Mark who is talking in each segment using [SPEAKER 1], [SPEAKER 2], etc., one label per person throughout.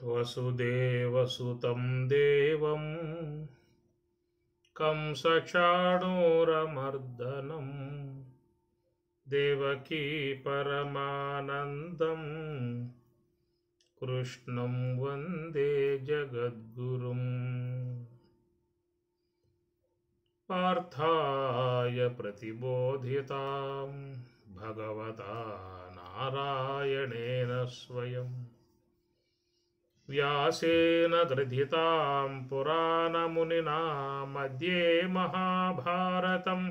[SPEAKER 1] వసుదేవసుతం దేవం కంసచాణూరమర్దనం దేవకీ పరమానందం కృష్ణం వందే జగద్గురుం పార్థాయ ప్రతిబోధితాం భగవతా నారాయణేన స్వయం వ్యాసేన గ్రథితాం పురాణమునినా మధ్యే మహాభారతం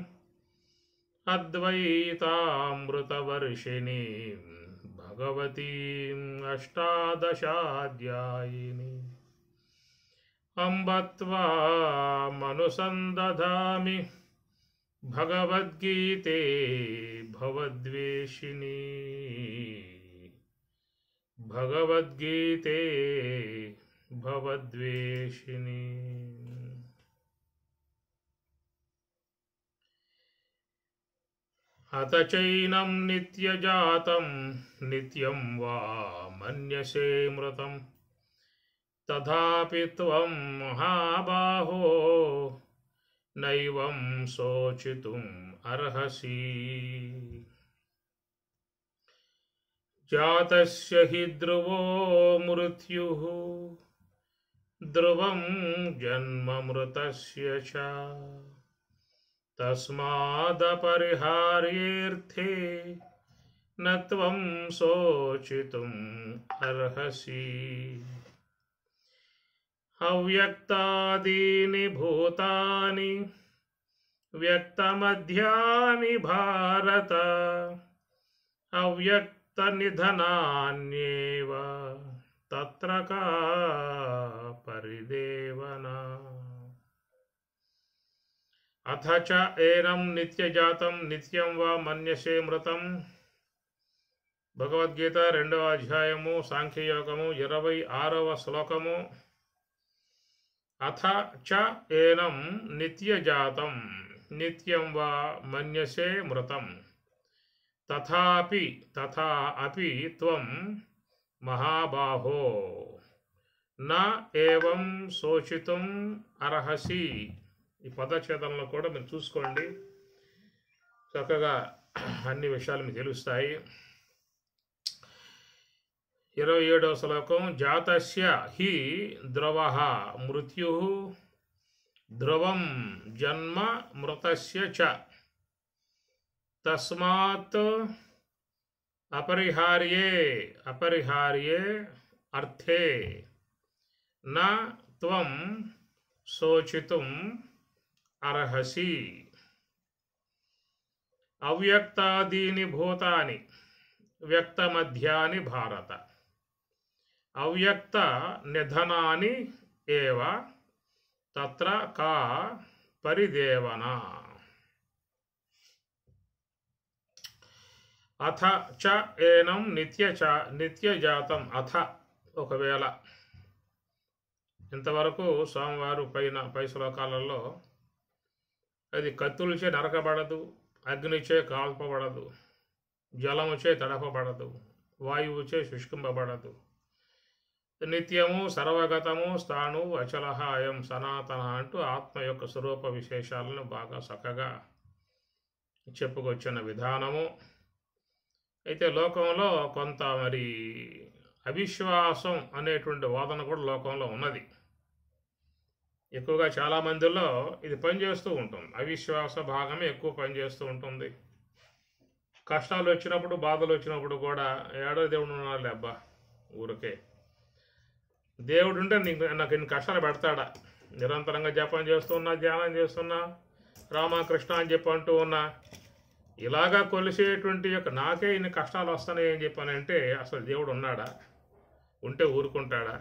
[SPEAKER 1] అద్వైతామృతవర్షిణీం భగవతీం అష్టాదశాధ్యాయిని అంబ త్వామనుసందధామి భగవద్గీతే భవద్వేషిణీ భగవద్గీతే భవద్వేషిణీ. అత చైనం నిత్యజాతం నిత్యం వా మన్యసే మృతం తథాపి త్వం మహాబాహో నైవం శోచితుం అర్హసి. జాతస్య హి ధ్రువో మృత్యుః ధ్రువం జన్మ మృతస్య చ తస్మాదపరిహార్యేర్థే న త్వం శోచితుం అర్హసి. అవ్యక్తాదీని భూతాని వ్యక్తమధ్యాని భారత అవ్యక్తనిధనాన్యేవ తత్ర కా పరిదేవనా. అథ చ ఏనం నిత్యజాతం నిత్యం వా మన్యసే మృతం. భగవద్గీత 2వ అధ్యాయము సాంఖ్యయోగము 26వ శ్లోకము. అథ చ ఏనం నిత్యజాతం నిత్యం వా మన్యసే మృతం తథాపి తథా అపి త్వం మహాబాహో న ఏవం శోచితుం అర్హసి. ఈ పదఛేదంలో కూడా మీరు చూసుకోండి, చక్కగా అన్ని విషయాలు మీకు తెలుస్తాయి. 27వ శ్లోకం. జాతస్య హి ధ్రువః మృత్యుః ధ్రువం జన్మ మృతస్య చ తస్మాత్ అపరిహార్యే అర్థే న త్వం శోచితుం అర్హసి. అవ్యక్తాదీని భూతాని వ్యక్తమధ్యాని భారత అవ్యక్త నిధనాని ఏవ తత్ర కా పరిదేవనా. అథ చ ఏనం నిత్యజాతం. అథ ఒకవేళ ఇంతవరకు స్వామివారు పై శ్లోకాలలో అది కత్తులచే నరకబడదు, అగ్నిచే కాల్పబడదు, జలముచే తడపబడదు, వాయువుచే శుష్కింపబడదు, నిత్యము సర్వగతము స్థాణు అచలహ అయం సనాతన అంటూ ఆత్మ యొక్క స్వరూప విశేషాలను బాగా చక్కగా చెప్పుకొచ్చిన విధానము. అయితే లోకంలో కొంత మరి అవిశ్వాసం అనేటువంటి వాదన కూడా లోకంలో ఉన్నది. ఎక్కువగా చాలామందిలో ఇది పనిచేస్తూ ఉంటుంది. అవిశ్వాస భాగమే ఎక్కువ పనిచేస్తూ ఉంటుంది. కష్టాలు వచ్చినప్పుడు, బాధలు వచ్చినప్పుడు కూడా ఏడో దేవుడు ఉన్నాడు అబ్బా, ఊరికే దేవుడు ఉంటే నాకు ఇన్ని కష్టాలు పెడతాడా, నిరంతరంగా జపం చేస్తున్నా, ధ్యానం చేస్తున్నా, రామకృష్ణ అని చెప్పి అంటూ ఉన్నా, ఇలాగా కొలిసేటువంటి యొక్క నాకే ఇన్ని కష్టాలు వస్తున్నాయి అని చెప్పానంటే అసలు దేవుడు ఉన్నాడా? ఉంటే ఊరుకుంటాడా?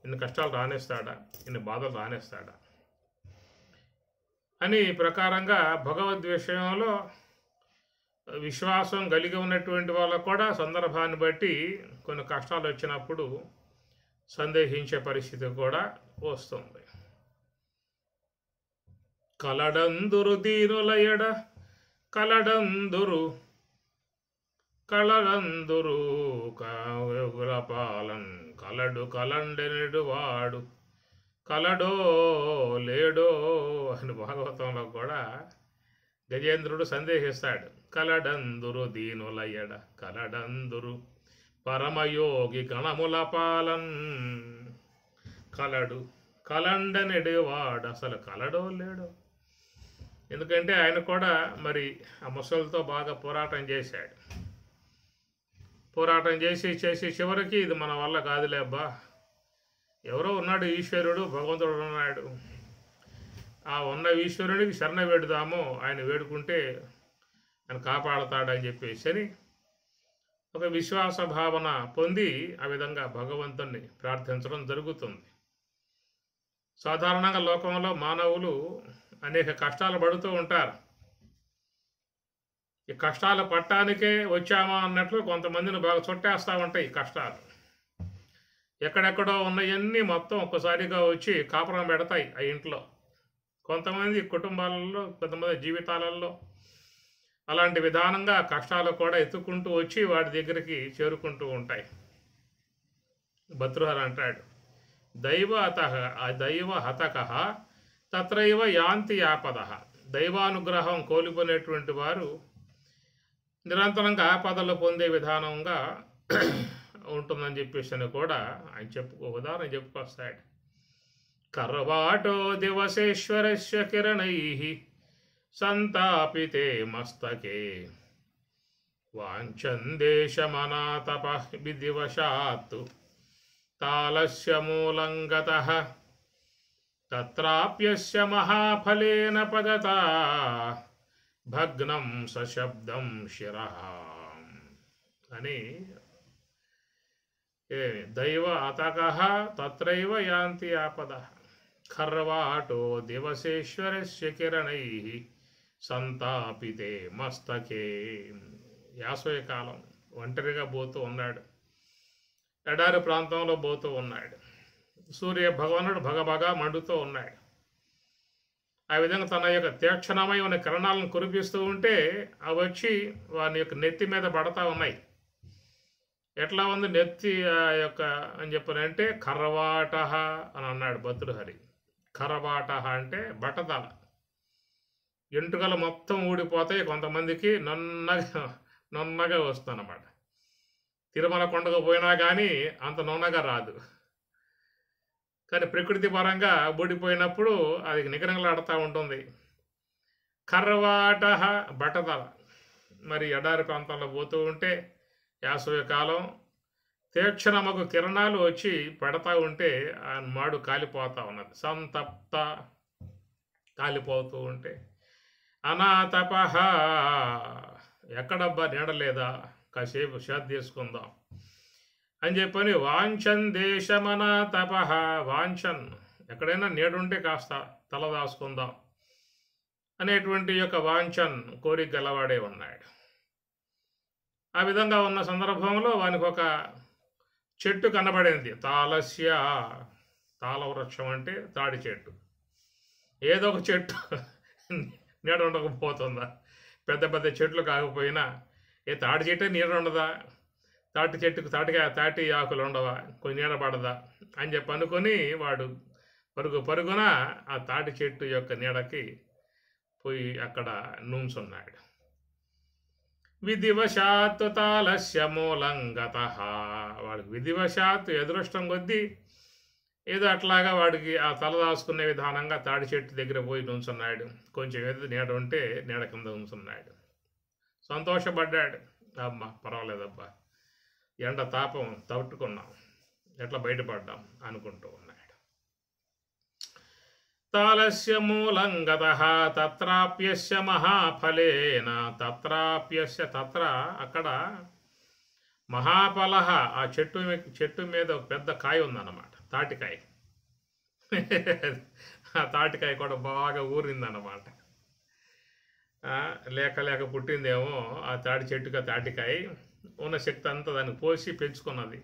[SPEAKER 1] ఇన్ని కష్టాలు రానేస్తాడా? ఇన్ని బాధలు రానేస్తాడా అని ప్రకారంగా భగవద్ విషయంలో విశ్వాసం కలిగి ఉన్నటువంటి వాళ్ళకు కూడా సందర్భాన్ని బట్టి కొన్ని కష్టాలు వచ్చినప్పుడు సందేహించే పరిస్థితి కూడా వస్తుంది. కలడందురు దీనులయడ కలడందురు కలడందురు కాలపాలన్ కల కలడు కలండెనుడు వాడు కలడో లేడో అని భాగవతంలో కూడా గజేంద్రుడు సందేహిస్తాడు. కలడందురు దీనులయడ కలడందురు పరమయోగి గణముల పాలన్ కలడు కలండనెడు వాడు అసలు కలడో లేడో. ఎందుకంటే ఆయన కూడా మరి ఆ ముసలితో బాగా పోరాటం చేశాడు. పోరాటం చేసి చివరికి ఇది మన వల్ల కాదులే అబ్బా, ఎవరో ఉన్నాడు ఈశ్వరుడు, భగవంతుడు ఉన్నాడు, ఆ ఉన్న ఈశ్వరుడికి శరణ వేడుదాము, ఆయన వేడుకుంటే ఆయన కాపాడతాడని చెప్పేసి ఒక విశ్వాస భావన పొంది ఆ విధంగా భగవంతుణ్ణి ప్రార్థించడం జరుగుతుంది. సాధారణంగా లోకంలో మానవులు అనేక కష్టాలు పడుతూ ఉంటారు. ఈ కష్టాలు పట్టడానికే వచ్చామా అన్నట్లు కొంతమందిని బాగా చుట్టేస్తూ ఉంటాయి ఈ కష్టాలు. ఎక్కడెక్కడో ఉన్నవన్నీ మొత్తం ఒక్కసారిగా వచ్చి కాపురం పెడతాయి ఆ ఇంట్లో. కొంతమంది కుటుంబాలలో, కొంతమంది జీవితాలలో అలాంటి విధానంగా కష్టాలు కూడా ఎత్తుకుంటూ వచ్చి వాడి దగ్గరికి చేరుకుంటూ ఉంటాయి. భర్తృహరి అంటాడు, దైవ హతక తత్రైవ యాంతి ఆపద. దైవానుగ్రహం కోల్పోయినటువంటి వారు నిరంతరంగా ఆపదలు పొందే విధానంగా ఉంటుందని చెప్పేసి కూడా ఆయన ఉదాహరణ చెప్పుకొస్తాడు. కర్వాటో దివసేశ్వరస్య కిరణైః సంతాపితే మస్తకే వాంఛందేశమనాతపః విదివశాత్తు తాళస్య మూలం గతః తత్రాప్యస్య మహాఫలేన పదతా భగ్నం సశబ్దం శిరః అని. దైవ అతకః తత్రైవ యాంతి ఆపదః ఖర్వాటో దివసేశ్వరస్య కిరణైః సంతాపితే మస్తకే. యాసోయ కాలం ఒంటరిగా పోతూ ఉన్నాడు, ఎడారి ప్రాంతంలో పోతూ ఉన్నాడు. సూర్య భగవానుడు భగభగా మండుతూ ఉన్నాడు. ఆ విధంగా తన యొక్క తీక్షణమైన కిరణాలను కురిపిస్తూ ఉంటే అవి వచ్చి వాని యొక్క నెత్తి మీద పడతా ఉన్నాయి. ఎట్లా ఉంది నెత్తి ఆ యొక్క అని చెప్పనంటే కర్వాట అని అన్నాడు భర్తృహరి. కర్వాట అంటే బట్టతల, ఎంటుకలు మొత్తం ఊడిపోతాయి, కొంతమందికి నున్నగా వస్తుంది అన్నమాట. తిరుమల కొండకు పోయినా కానీ అంత నున్నగా రాదు, కానీ ప్రకృతి పరంగా ఊడిపోయినప్పుడు అది నిగనగలాడుతూ ఉంటుంది. కర్వాట బట్టతల. మరి ఎడారి ప్రాంతంలో పోతూ ఉంటే యాసవ కాలం తీక్షణమకు కిరణాలు వచ్చి పెడతా ఉంటే ఆ మాడు కాలిపోతూ ఉన్నది. సంతప్త కాలిపోతూ ఉంటే అనాతపహ ఎక్కడబ్బా నీడలేదా, కాసేపు శ్రద్ధ తీసుకుందాం అని చెప్పని వాంఛన్ దేశమనాతపహ. వాంఛన్ ఎక్కడైనా నీడుంటే కాస్త తల దాచుకుందాం అనేటువంటి యొక్క వాంఛన్ కోరిక గలవాడే ఉన్నాడు. ఆ విధంగా ఉన్న సందర్భంలో వానికి ఒక చెట్టు కనబడింది. తాళస్య, తాళవృక్షం అంటే తాడి చెట్టు. ఏదో ఒక చెట్టు నీడ ఉండకపోతుందా? పెద్ద పెద్ద చెట్లు కాకపోయినా తాడి చెట్టు నీడ ఉండదా? తాటి చెట్టుకు తాటి ఆకులు ఉండవా? కొంచెం నీడ పడదా అని చెప్పి అనుకొని వాడు పరుగున ఆ తాటి చెట్టు యొక్క నీడకి పోయి అక్కడ నుంచున్నాడు. విధివశాత్తు తాళస్య మూలం గతః. వాడికి విధివశాత్తు ఎదురుష్టం కొద్దీ ఏదో అట్లాగా వాడికి ఆ తల దాచుకునే విధానంగా తాడి చెట్టు దగ్గర పోయి నుంచున్నాడు. కొంచెం ఏదో నీడ ఉంటే నీడ కింద ఉంచున్నాడు. సంతోషపడ్డాడు. అమ్మా పర్వాలేదబ్బా, ఎండ తాపం తట్టుకున్నాం, ఎట్లా బయటపడ్డాం అనుకుంటూ ఉన్నాడు. తాళస్య మూలం గతః తత్రాప్యస్య మహాఫలేన. తత్రాప్యస్య తత్ర అక్కడ మహాఫలః ఆ చెట్టు మీద ఒక పెద్ద కాయ ఉందన్నమాట, తాటికాయ. ఆ తాటికాయ కూడా బాగా ఊరిందన్నమాట. లేక పుట్టిందేమో ఆ తాటి చెట్టుగా తాటికాయ. ఉన్న శక్తి అంతా దానికి పోసి పెంచుకున్నది.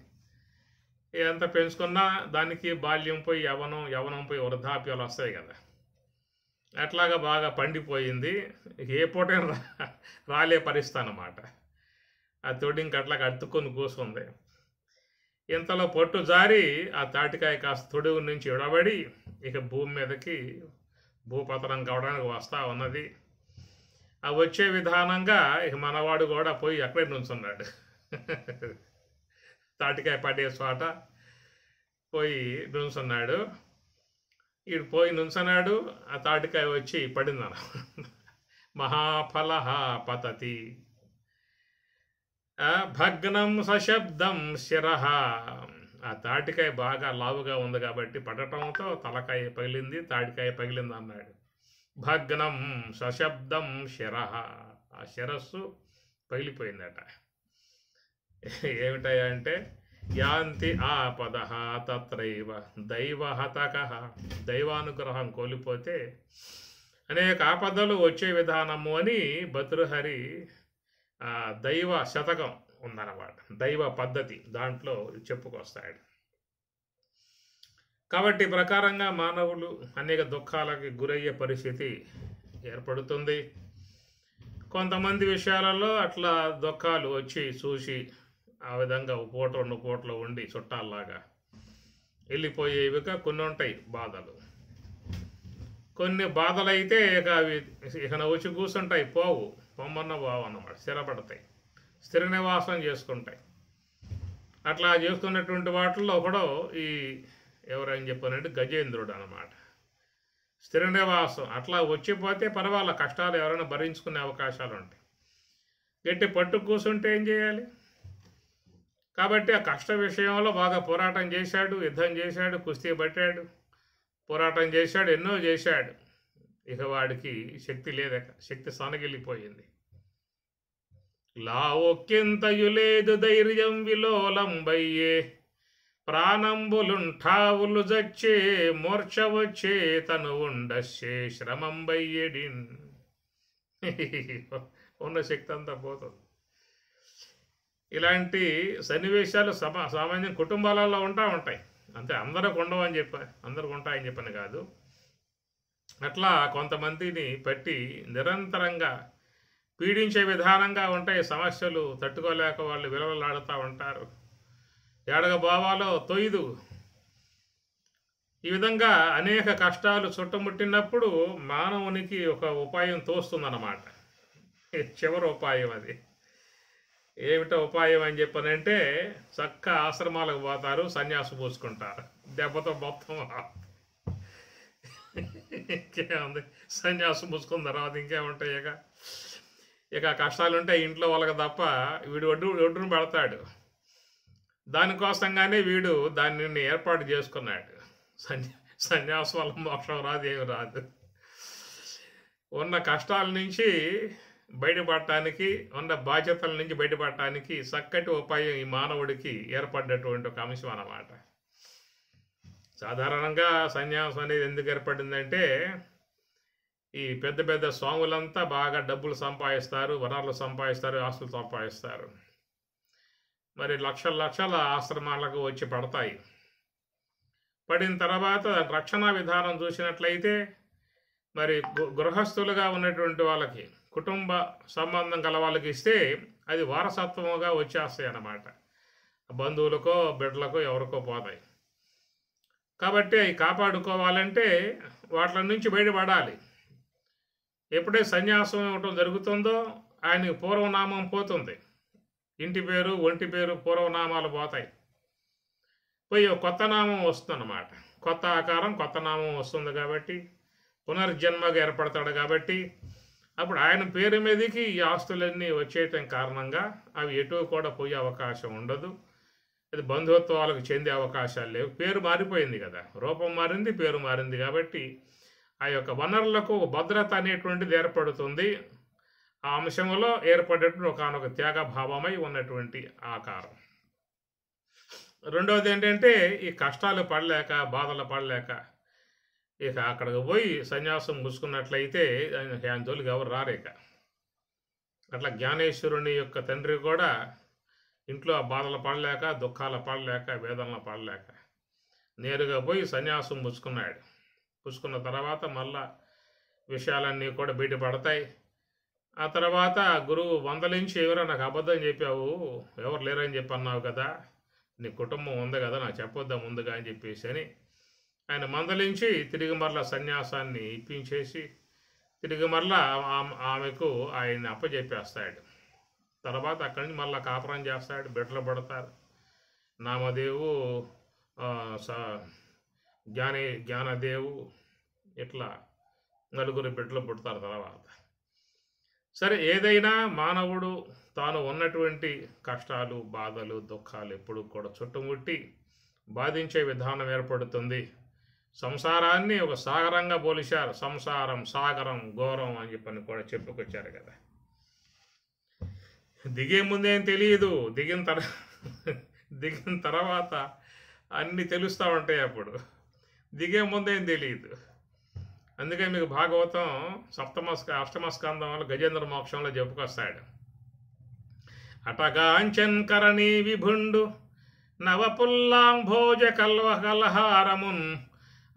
[SPEAKER 1] ఎంత పెంచుకున్నా దానికి బాల్యం పోయి యవనం పోయి వృద్ధాప్యాలు వస్తాయి కదా, అట్లాగా బాగా పండిపోయింది. ఏ పూటైనా రాలే పరిస్థితి అన్నమాట. ఆ తొడి ఇంక అట్లాగా అట్టుకొని కూసుంది. ఇంతలో పట్టు జారి ఆ తాటికాయ కాస్త తొడుగు నుంచి విడబడి ఇక భూమి మీదకి భూపతనం కావడానికి వస్తూ ఉన్నది. ఆ వచ్చే విధానంగా ఇక మనవాడు కూడా పోయి అక్కడే నుంచున్నాడు. తాటికాయ పడే చోట పోయి నుంచున్నాడు. ఈడు పోయి నుంచున్నాడు, ఆ తాటికాయ వచ్చి పడిందన. మహాఫల పతతి భగ్నం సశబ్దం శిరః. ఆ తాటికాయ బాగా లావుగా ఉంది కాబట్టి పడటంతో తలకాయ పగిలింది, తాటికాయ పగిలింది అన్నాడు. భగ్నం సశబ్దం శిరః. ఆ శిరస్సు పగిలిపోయిందట. ఏమిటాయా అంటే యాంతి ఆపద తత్రైవ దైవహతక. దైవానుగ్రహం కోల్పోతే అనేక ఆపదలు వచ్చే విధానము అని భతృహరి దైవ శతకం ఉందన్నమాట. దైవ పద్ధతి దాంట్లో చెప్పుకొస్తాడు. కాబట్టి ప్రకారంగా మానవులు అనేక దుఃఖాలకి గురయ్యే పరిస్థితి ఏర్పడుతుంది. కొంతమంది విషయాలలో అట్లా దుఃఖాలు వచ్చి చూసి ఆ విధంగా ఒక పూట 2 పూటలు ఉండి చుట్టాల్లాగా వెళ్ళిపోయేవిగా కొన్ని ఉంటాయి బాధలు. కొన్ని బాధలు అయితే ఇక అవి ఇక వచ్చి కూర్చుంటాయి, పోవు, పొమ్మన్న బావు అన్నమాట, స్థిరపడతాయి, స్థిర నివాసం చేసుకుంటాయి. అట్లా చేసుకున్నటువంటి వాటిల్లో ఒకడో ఈ ఎవరైనా చెప్పానంటే గజేంద్రుడు అన్నమాట. స్థిర నివాసం అట్లా వచ్చిపోతే పర్వాలేదు, కష్టాలు ఎవరైనా భరించుకునే అవకాశాలు ఉంటాయి. గట్టి పట్టు కూర్చుంటే ఏం చేయాలి? కాబట్టి ఆ కష్ట విషయంలో బాగా పోరాటం చేశాడు, యుద్ధం చేశాడు, కుస్తీ పట్టాడు, పోరాటం చేశాడు, ఎన్నో చేశాడు. ఇక వాడికి శక్తి లేదక, శక్తి సనగిలిపోయింది. లావొక్కింతయు లేదు ధైర్యం విలోలంబయ్యే, ప్రాణంబులుంఠావులు జచ్చే, మూర్ఛ వచ్చే తను ఉండచ్చే, శ్రమంబయ్యడిన్. ఉన్న శక్తి అంతా పోతుంది. ఇలాంటి సన్నివేశాలు సామాన్య కుటుంబాలలో ఉంటాయి. అంతే, అందరికి ఉండవని చెప్పాను, అందరికి ఉంటాయని చెప్పని కాదు. అట్లా కొంతమందిని పట్టి నిరంతరంగా పీడించే విధానంగా ఉంటాయి సమస్యలు. తట్టుకోలేక వాళ్ళు విలవలాడుతూ ఉంటారు. ఏడగ భావాలో తొయ్యదు. ఈ విధంగా అనేక కష్టాలు చుట్టుముట్టినప్పుడు మానవునికి ఒక ఉపాయం తోస్తుందన్నమాట. చివరి ఉపాయం అది. ఏమిటో ఉపాయం అని చెప్పనంటే చక్క ఆశ్రమాలకు పోతారు, సన్యాసం పూసుకుంటారు. దెబ్బతో మొత్తం ఇంకేముంది, సన్యాసం పూసుకున్న తర్వాత ఇంకేముంటాయి. ఇక కష్టాలు ఉంటాయి ఇంట్లో వాళ్ళకి తప్ప. వీడు ఒడ్డును పెడతాడు. దానికోసంగానే వీడు దానిని ఏర్పాటు చేసుకున్నాడు. సన్యాసం వల్ల మోక్షం రాదు, ఏమి రాదు. ఉన్న కష్టాల నుంచి బయటపడటానికి, ఉన్న బాధ్యతల నుంచి బయటపడటానికి చక్కటి ఉపాయం ఈ మానవుడికి ఏర్పడ్డటువంటి ఒక అంశం అన్నమాట. సాధారణంగా సన్యాసం అనేది ఎందుకు ఏర్పడిందంటే, ఈ పెద్ద పెద్ద స్వాములంతా బాగా డబ్బులు సంపాదిస్తారు, వనరులు సంపాదిస్తారు, ఆస్తులు సంపాదిస్తారు. మరి లక్షల లక్షల ఆశ్రమాలకు వచ్చి పడతాయి. పడిన తర్వాత రక్షణ విధానం చూసినట్లయితే మరి గృహస్థులుగా ఉన్నటువంటి వాళ్ళకి, కుటుంబ సంబంధం గల వాళ్ళకి ఇస్తే అది వారసత్వముగా వచ్చేస్తాయి అన్నమాట. బంధువులకో బిడ్డలకో ఎవరికో పోతాయి. కాబట్టి అవి కాపాడుకోవాలంటే వాటి నుంచి బయటపడాలి. ఎప్పుడైతే సన్యాసం ఇవ్వటం జరుగుతుందో ఆయనకి పూర్వనామం పోతుంది. ఇంటి పేరు, ఒంటి పేరు, పూర్వనామాలు పోతాయి. పోయి కొత్త నామం వస్తుందన్నమాట. కొత్త ఆకారం, కొత్త నామం వస్తుంది కాబట్టి పునర్జన్మగా ఏర్పడతాడు. కాబట్టి అప్పుడు ఆయన పేరు మీదకి ఈ ఆస్తులన్నీ వచ్చేయటం కారణంగా అవి ఎటు కూడా పోయే అవకాశం ఉండదు. అది బంధుత్వాలకు చెందే అవకాశాలు లేవు. పేరు మారిపోయింది కదా, రూపం మారింది, పేరు మారింది. కాబట్టి ఆ యొక్క వనరులకు భద్రత అనేటువంటిది ఏర్పడుతుంది. ఆ అంశంలో ఏర్పడేటువంటి ఒకనొక త్యాగభావమై ఉన్నటువంటి ఆకారం. రెండవది ఏంటంటే, ఈ కష్టాలు పడలేక, బాధలు పడలేక ఇక అక్కడికి పోయి సన్యాసం ముసుకున్నట్లయితే ఆయన జోలికి ఎవరు రారేక. అట్లా జ్ఞానేశ్వరుని యొక్క తండ్రి కూడా ఇంట్లో ఆ బాధలు పడలేక, దుఃఖాలు పడలేక, వేదనలు పడలేక నేరుగా పోయి సన్యాసం పుచ్చుకున్నాడు. పుచ్చుకున్న తర్వాత మళ్ళా విషయాలన్నీ కూడా బయటపడతాయి. ఆ తర్వాత గురువు వందలించి, ఎవరో నాకు అబద్ధం చెప్పావు, ఎవరు లేరని చెప్పి అన్నావు కదా, నీ కుటుంబం ఉంది కదా, నాకు చెప్పొద్దా ముందుగా అని చెప్పేసి అని ఆయన మందలించి తిరిగి మరలా సన్యాసాన్ని ఇప్పించేసి తిరిగి మరలా ఆమెకు ఆయన్ని అప్పచెప్పేస్తాడు. తర్వాత అక్కడి నుంచి మళ్ళీ కాపురం చేస్తాడు, బిడ్డలు పడతారు. నామదేవు, జ్ఞానదేవు, ఇట్లా నలుగురు బిడ్డలు పుడతారు తర్వాత. సరే, ఏదైనా మానవుడు తాను ఉన్నటువంటి కష్టాలు, బాధలు, దుఃఖాలు ఎప్పుడు కూడా చుట్టుముట్టి బాధించే విధానం ఏర్పడుతుంది. సంసారాన్ని ఒక సాగరంగా పోలిశారు. సంసారం సాగరం ఘోరం అని చెప్పని కూడా చెప్పుకొచ్చారు కదా. దిగే ముందేం తెలియదు, దిగిన తర్వాత అన్నీ తెలుస్తూ ఉంటాయి. అప్పుడు దిగే ముందేం తెలియదు. అందుకే మీకు భాగవతం అష్టమ స్కంధంలో గజేంద్ర మోక్షంలో చెప్పుకొస్తాడు. అటగాంచన్ కరణీ విభుండు నవపుల్లాంభోజ కల్వకల్హారమున్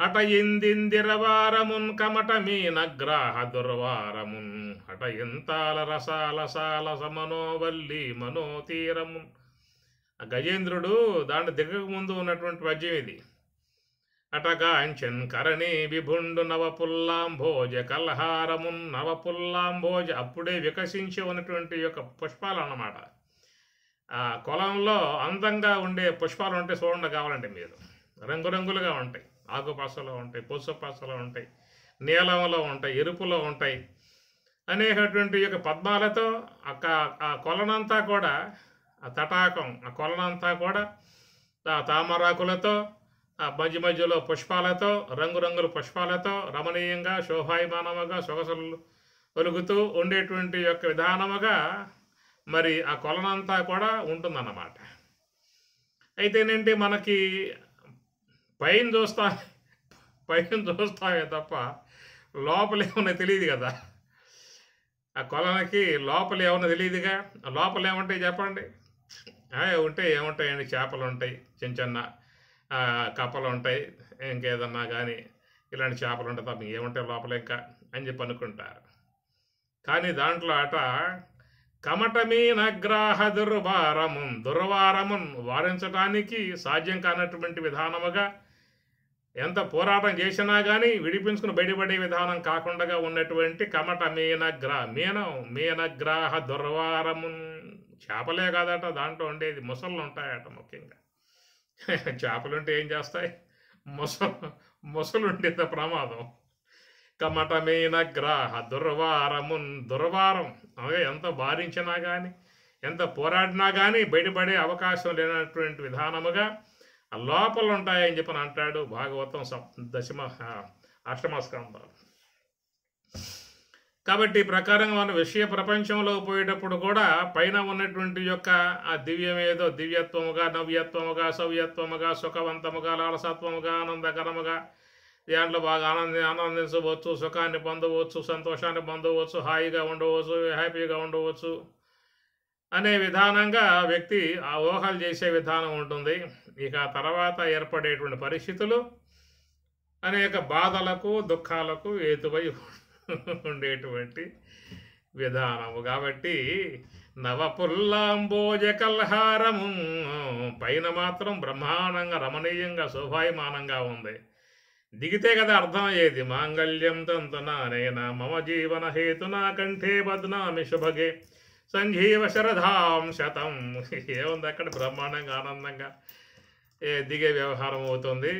[SPEAKER 1] అట ఇందిందిరవారమున్ కమట మీనగ్రాహ దుర్వారమున్ అట ఇంతాల రసాలసాల సమనోవల్లి మనోతీరమున్. గజేంద్రుడు దాంట్లో దిగక ముందు ఉన్నటువంటి పద్యం ఇది. అటగాంచన్ కరణి విభుండు నవపుల్లాంభోజ కల్హారమున్. నవపుల్లాంభోజ అప్పుడే వికసించి ఉన్నటువంటి యొక్క పుష్పాలు అన్నమాట. ఆ కొలంలో అందంగా ఉండే పుష్పాలు ఉంటే చూడండి కావాలంటే మీరు. రంగురంగులుగా ఉంటాయి, ఆకుపచ్చలో ఉంటాయి, పసుపచ్చలో ఉంటాయి, నీలంలో ఉంటాయి, ఎరుపులో ఉంటాయి. అనేకటువంటి యొక్క పద్మాలతో ఆ కొలనంతా కూడా, ఆ తటాకం, ఆ కొలనంతా కూడా ఆ తామరాకులతో, ఆ మధ్య మధ్యలో పుష్పాలతో, రంగురంగుల పుష్పాలతో రమణీయంగా శోభాయమానముగా సొగసులు ఒలుగుతూ ఉండేటువంటి యొక్క విధానముగా మరి ఆ కొలనంతా కూడా ఉంటుందన్నమాట. అయితేనేంటి, మనకి పైన చూస్తామే తప్ప లోపల ఏమన్నా తెలియదు కదా. ఆ కొలనకి లోపల ఏమన్నా తెలియదుగా. లోపల ఏముంటాయి చెప్పండి? ఉంటే ఏముంటాయండి, చేపలు ఉంటాయి, చిన్న చిన్న కప్పలు ఉంటాయి, ఇంకేదన్నా కానీ ఇలాంటి చేపలు ఉంటాయి తప్ప ఏముంటాయి లోపల ఇంకా అని చెప్పి అనుకుంటారు. కానీ దాంట్లో అట కమటమీనగ్రాహ దుర్వారమున్ వారించడానికి సాధ్యం కానటువంటి విధానముగా ఎంత పోరాటం చేసినా కానీ విడిపించుకుని బయటపడే విధానం కాకుండా ఉన్నటువంటి కమట మీనగ్రాహ దుర్వారమున్. చేపలే కాదట దాంట్లో ఉండేది, ముసళ్ళు ఉంటాయట ముఖ్యంగా. చేపలుంటే ఏం చేస్తాయి, ముసలు ఉండేంత ప్రమాదం. కమటమీనగ్రాహ దుర్వారమున్. దుర్వారం అలాగే ఎంత బారించినా కానీ ఎంత పోరాడినా కానీ బయటపడే అవకాశం లేనటువంటి విధానముగా లోపల ఉంటాయని చెప్పని అంటాడు భాగవతం అష్టమ స్కంధం. కాబట్టి ఈ ప్రకారంగా మన విషయ ప్రపంచంలో పోయేటప్పుడు కూడా పైన ఉన్నటువంటి యొక్క ఆ దివ్యమేదో దివ్యత్వముగా, నవ్యత్వముగా, సవ్యత్వముగా, సుఖవంతముగా, లాలసత్వముగా, ఆనందకరముగా దాంట్లో బాగా ఆనందించవచ్చు, సుఖాన్ని పొందవచ్చు, సంతోషాన్ని పొందవచ్చు, హాయిగా ఉండవచ్చు, హ్యాపీగా ఉండవచ్చు అనే విధానంగా వ్యక్తి ఆ ఊహలు చేసే విధానం ఉంటుంది. ఇక తర్వాత ఏర్పడేటువంటి పరిస్థితులు అనేక బాధలకు, దుఃఖాలకు హేతువై ఉండేటువంటి విధానము. కాబట్టి నవపుల్లాంబోజ కల్హారము పైన మాత్రం బ్రహ్మాండంగా రమణీయంగా శోభాయమానంగా ఉంది. దిగితే కదా అర్థమయ్యేది. మాంగళ్యం తంతునానేన మమ జీవన హేతునా కంఠే బద్నామి శుభగే సంజీవ శరధాం శతం. ఏముంది అక్కడ, బ్రహ్మాండంగా ఆనందంగా దిగే వ్యవహారం అవుతుంది.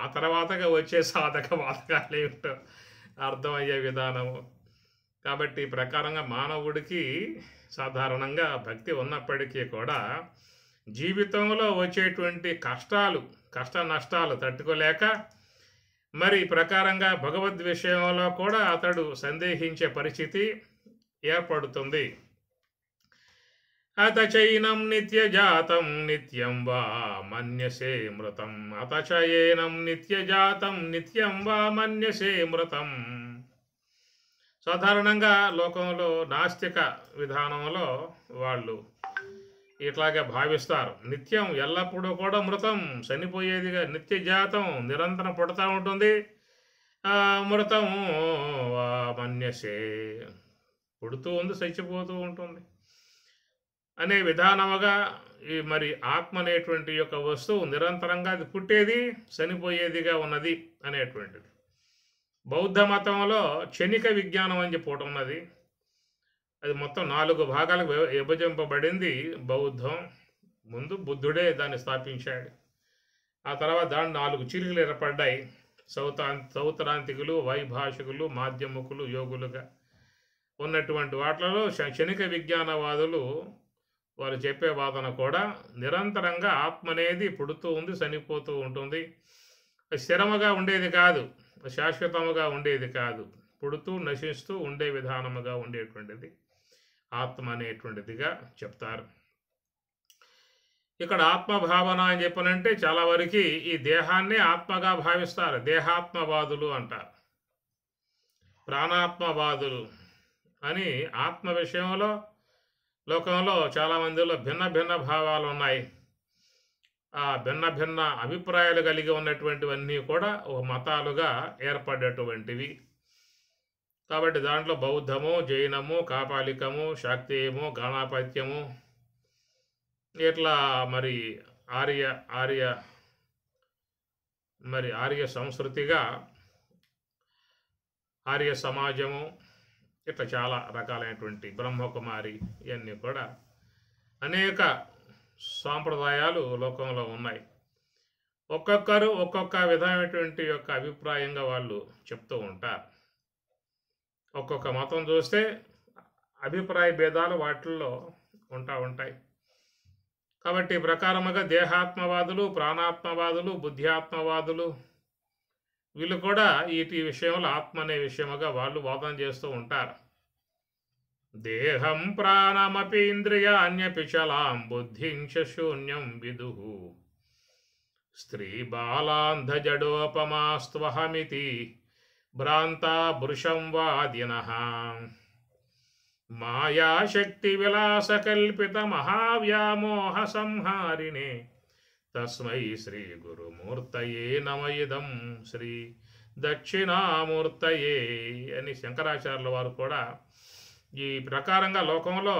[SPEAKER 1] ఆ తర్వాతగా వచ్చే సాధక బాధకాలు ఏమిటో అర్థమయ్యే విధానము. కాబట్టి ఈ ప్రకారంగా మానవుడికి సాధారణంగా భక్తి ఉన్నప్పటికీ కూడా జీవితంలో వచ్చేటువంటి కష్ట నష్టాలు తట్టుకోలేక మరి ఈ ప్రకారంగా భగవద్ విషయంలో కూడా అతడు సందేహించే పరిస్థితి ఏర్పడుతుంది. అతచైనం నిత్యజాతం నిత్యం వా మన్యసే మృతం. అతచైనం నిత్యజాతం నిత్యం వా మన్యసే మృతం. సాధారణంగా లోకంలో నాస్తిక విధానంలో వాళ్ళు ఇట్లాగే భావిస్తారు. నిత్యం ఎల్లప్పుడూ కూడా మృతం, చనిపోయేదిగా, నిత్యజాతం నిరంతరం పుడతా ఉంటుంది, మృతం మన్యసే పుడుతూ ఉంది, చచ్చిపోతూ ఉంటుంది అనే విధానముగా ఈ మరి ఆత్మ అనేటువంటి యొక్క వస్తువు నిరంతరంగా అది పుట్టేది చనిపోయేదిగా ఉన్నది అనేటువంటిది. బౌద్ధ మతంలో క్షణిక విజ్ఞానం అని చెప్పి ఒకటి ఉన్నది. అది మొత్తం 4 భాగాలకు విభజింపబడింది బౌద్ధం. ముందు బుద్ధుడే దాన్ని స్థాపించాడు. ఆ తర్వాత దాని 4 చీలికలు ఏర్పడ్డాయి. సౌతరాంతికులు, వైభాషికులు, మాధ్యమికులు, యోగులుగా ఉన్నటువంటి వాటిలో క్షణిక విజ్ఞానవాదులు వారు చెప్పే వాదన కూడా నిరంతరంగా ఆత్మ అనేది పుడుతూ ఉంది, చనిపోతూ ఉంటుంది. స్థిరముగా ఉండేది కాదు, శాశ్వతముగా ఉండేది కాదు, పుడుతూ నశిస్తూ ఉండే విధానముగా ఉండేటువంటిది ఆత్మ అనేటువంటిదిగా చెప్తారు. ఇక్కడ ఆత్మభావన అని చెప్పనంటే చాలా వరకు ఈ దేహాన్ని ఆత్మగా భావిస్తారు, దేహాత్మవాదులు అంటారు. ప్రాణాత్మవాదులు అని ఆత్మ విషయంలో లోకంలో చాలామందిలో భిన్న భిన్న భావాలు ఉన్నాయి. ఆ భిన్న భిన్న అభిప్రాయాలు కలిగి ఉన్నటువంటివన్నీ కూడా ఒక మతాలుగా ఏర్పడేటువంటివి. కాబట్టి దాంట్లో బౌద్ధము, జైనము, కాపాలికము, శాక్తేయము, గణాపత్యము, ఇట్లా మరి ఆర్య సంస్కృతిగా ఆర్య సమాజము, ఇట్లా చాలా రకాలైనటువంటి బ్రహ్మకుమారి, ఇవన్నీ కూడా అనేక సాంప్రదాయాలు లోకంలో ఉన్నాయి. ఒక్కొక్కరు ఒక్కొక్క విధమైనటువంటి యొక్క అభిప్రాయంగా వాళ్ళు చెప్తూ ఉంటారు. ఒక్కొక్క మతం చూస్తే అభిప్రాయ భేదాలు వాటిల్లో ఉంటాయి. కాబట్టి ప్రకారముగా దేహాత్మవాదులు, ప్రాణాత్మవాదులు, బుద్ధ్యాత్మవాదులు వీళ్ళు కూడా ఈ విషయంలో ఆత్మ అనే విషయముగా వాళ్ళు వాదన చేస్తూ ఉంటారు. దేహం ప్రాణమపి ఇంద్రియాణ్యపి చలాం బుద్ధించ శూన్యం విదుః స్త్రీ బాలాంధజడోపమాస్త్వహమితి భ్రాంతా పురుషం వాదినః మాయాశక్తి విలాసకల్పిత మహావ్యామోహ సంహారిణే తస్మై శ్రీ గురుమూర్తయే నమయిదం శ్రీ దక్షిణామూర్తయే అని శంకరాచార్యుల వారు కూడా ఈ ప్రకారంగా లోకంలో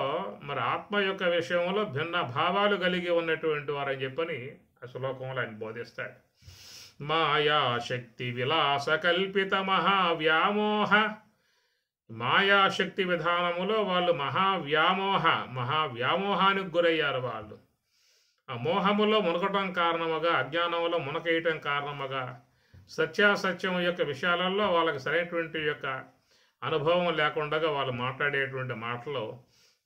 [SPEAKER 1] మరి ఆత్మ యొక్క విషయంలో భిన్న భావాలు కలిగి ఉన్నటువంటి వారని చెప్పని ఆ శ్లోకంలో ఆయన బోధిస్తాడు. మాయాశక్తి విలాస కల్పిత మహావ్యామోహ, మాయాశక్తి విధానములో వాళ్ళు మహావ్యామోహానికి గురయ్యారు. వాళ్ళు ఆ మోహములో మునగటం కారణముగా, అజ్ఞానంలో మునకేయటం కారణముగా, సత్యాసత్యం యొక్క విషయాలలో వాళ్ళకి సరైనటువంటి యొక్క అనుభవం లేకుండా వాళ్ళు మాట్లాడేటువంటి మాటలు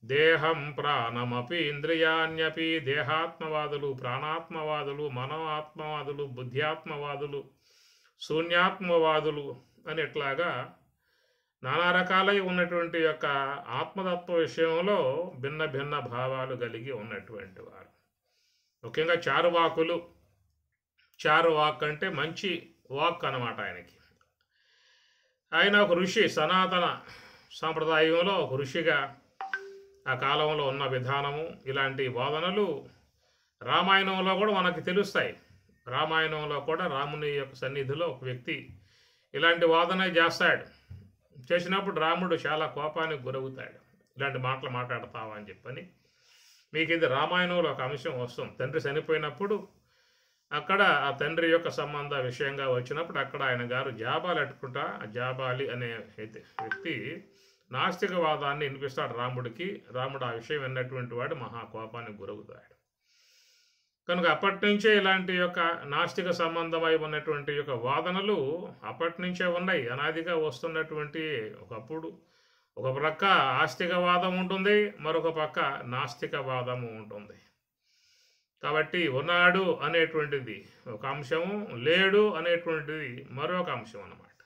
[SPEAKER 1] దేహం ప్రాణమపి ఇంద్రియాణ్యపి, దేహాత్మవాదులు, ప్రాణాత్మవాదులు, మనో ఆత్మవాదులు, బుద్ధ్యాత్మవాదులు, శూన్యాత్మవాదులు అని ఇట్లాగా నానా రకాలై ఉన్నటువంటి యొక్క ఆత్మతత్వ విషయంలో భిన్న భిన్న భావాలు కలిగి ఉన్నటువంటి వారు. ముఖ్యంగా చారువాకులు, చారువాక్ అంటే మంచి వాక్ అన్నమాట. ఆయన ఒక ఋషి, సనాతన సాంప్రదాయంలో ఒక ఋషిగా ఆ కాలంలో ఉన్న విధానము, ఇలాంటి వాదనలు రామాయణంలో కూడా మనకి తెలుస్తాయి. రామాయణంలో కూడా రాముని యొక్క సన్నిధిలో ఒక వ్యక్తి ఇలాంటి వాదన చేసినప్పుడు రాముడు చాలా కోపానికి గురవుతాడు. ఇలాంటి మాటలు మాట్లాడతావా అని చెప్పని. మీకు ఇది రామాయణంలో ఒక అంశం వస్తుంది. తండ్రి చనిపోయినప్పుడు అక్కడ ఆ తండ్రి యొక్క సంబంధ విషయంగా వచ్చినప్పుడు అక్కడ ఆయన గారు జాబాలి అనే వ్యక్తి నాస్తికవాదాన్ని వినిపిస్తాడు రాముడికి. రాముడు ఆ విషయం విన్నటువంటి వాడు మహాకోపానికి గురవుతాడు. కనుక అప్పటి నుంచే ఇలాంటి యొక్క నాస్తిక సంబంధమై ఉన్నటువంటి యొక్క వాదనలు అప్పటి నుంచే ఉన్నాయి, అనాదిగా వస్తున్నటువంటి. ఒకప్పుడు ఒక ప్రక్క ఆస్తికవాదం ఉంటుంది, మరొక పక్క నాస్తికవాదము ఉంటుంది. కాబట్టి ఉన్నాడు అనేటువంటిది ఒక అంశము, లేడు అనేటువంటిది మరొక అంశం అన్నమాట.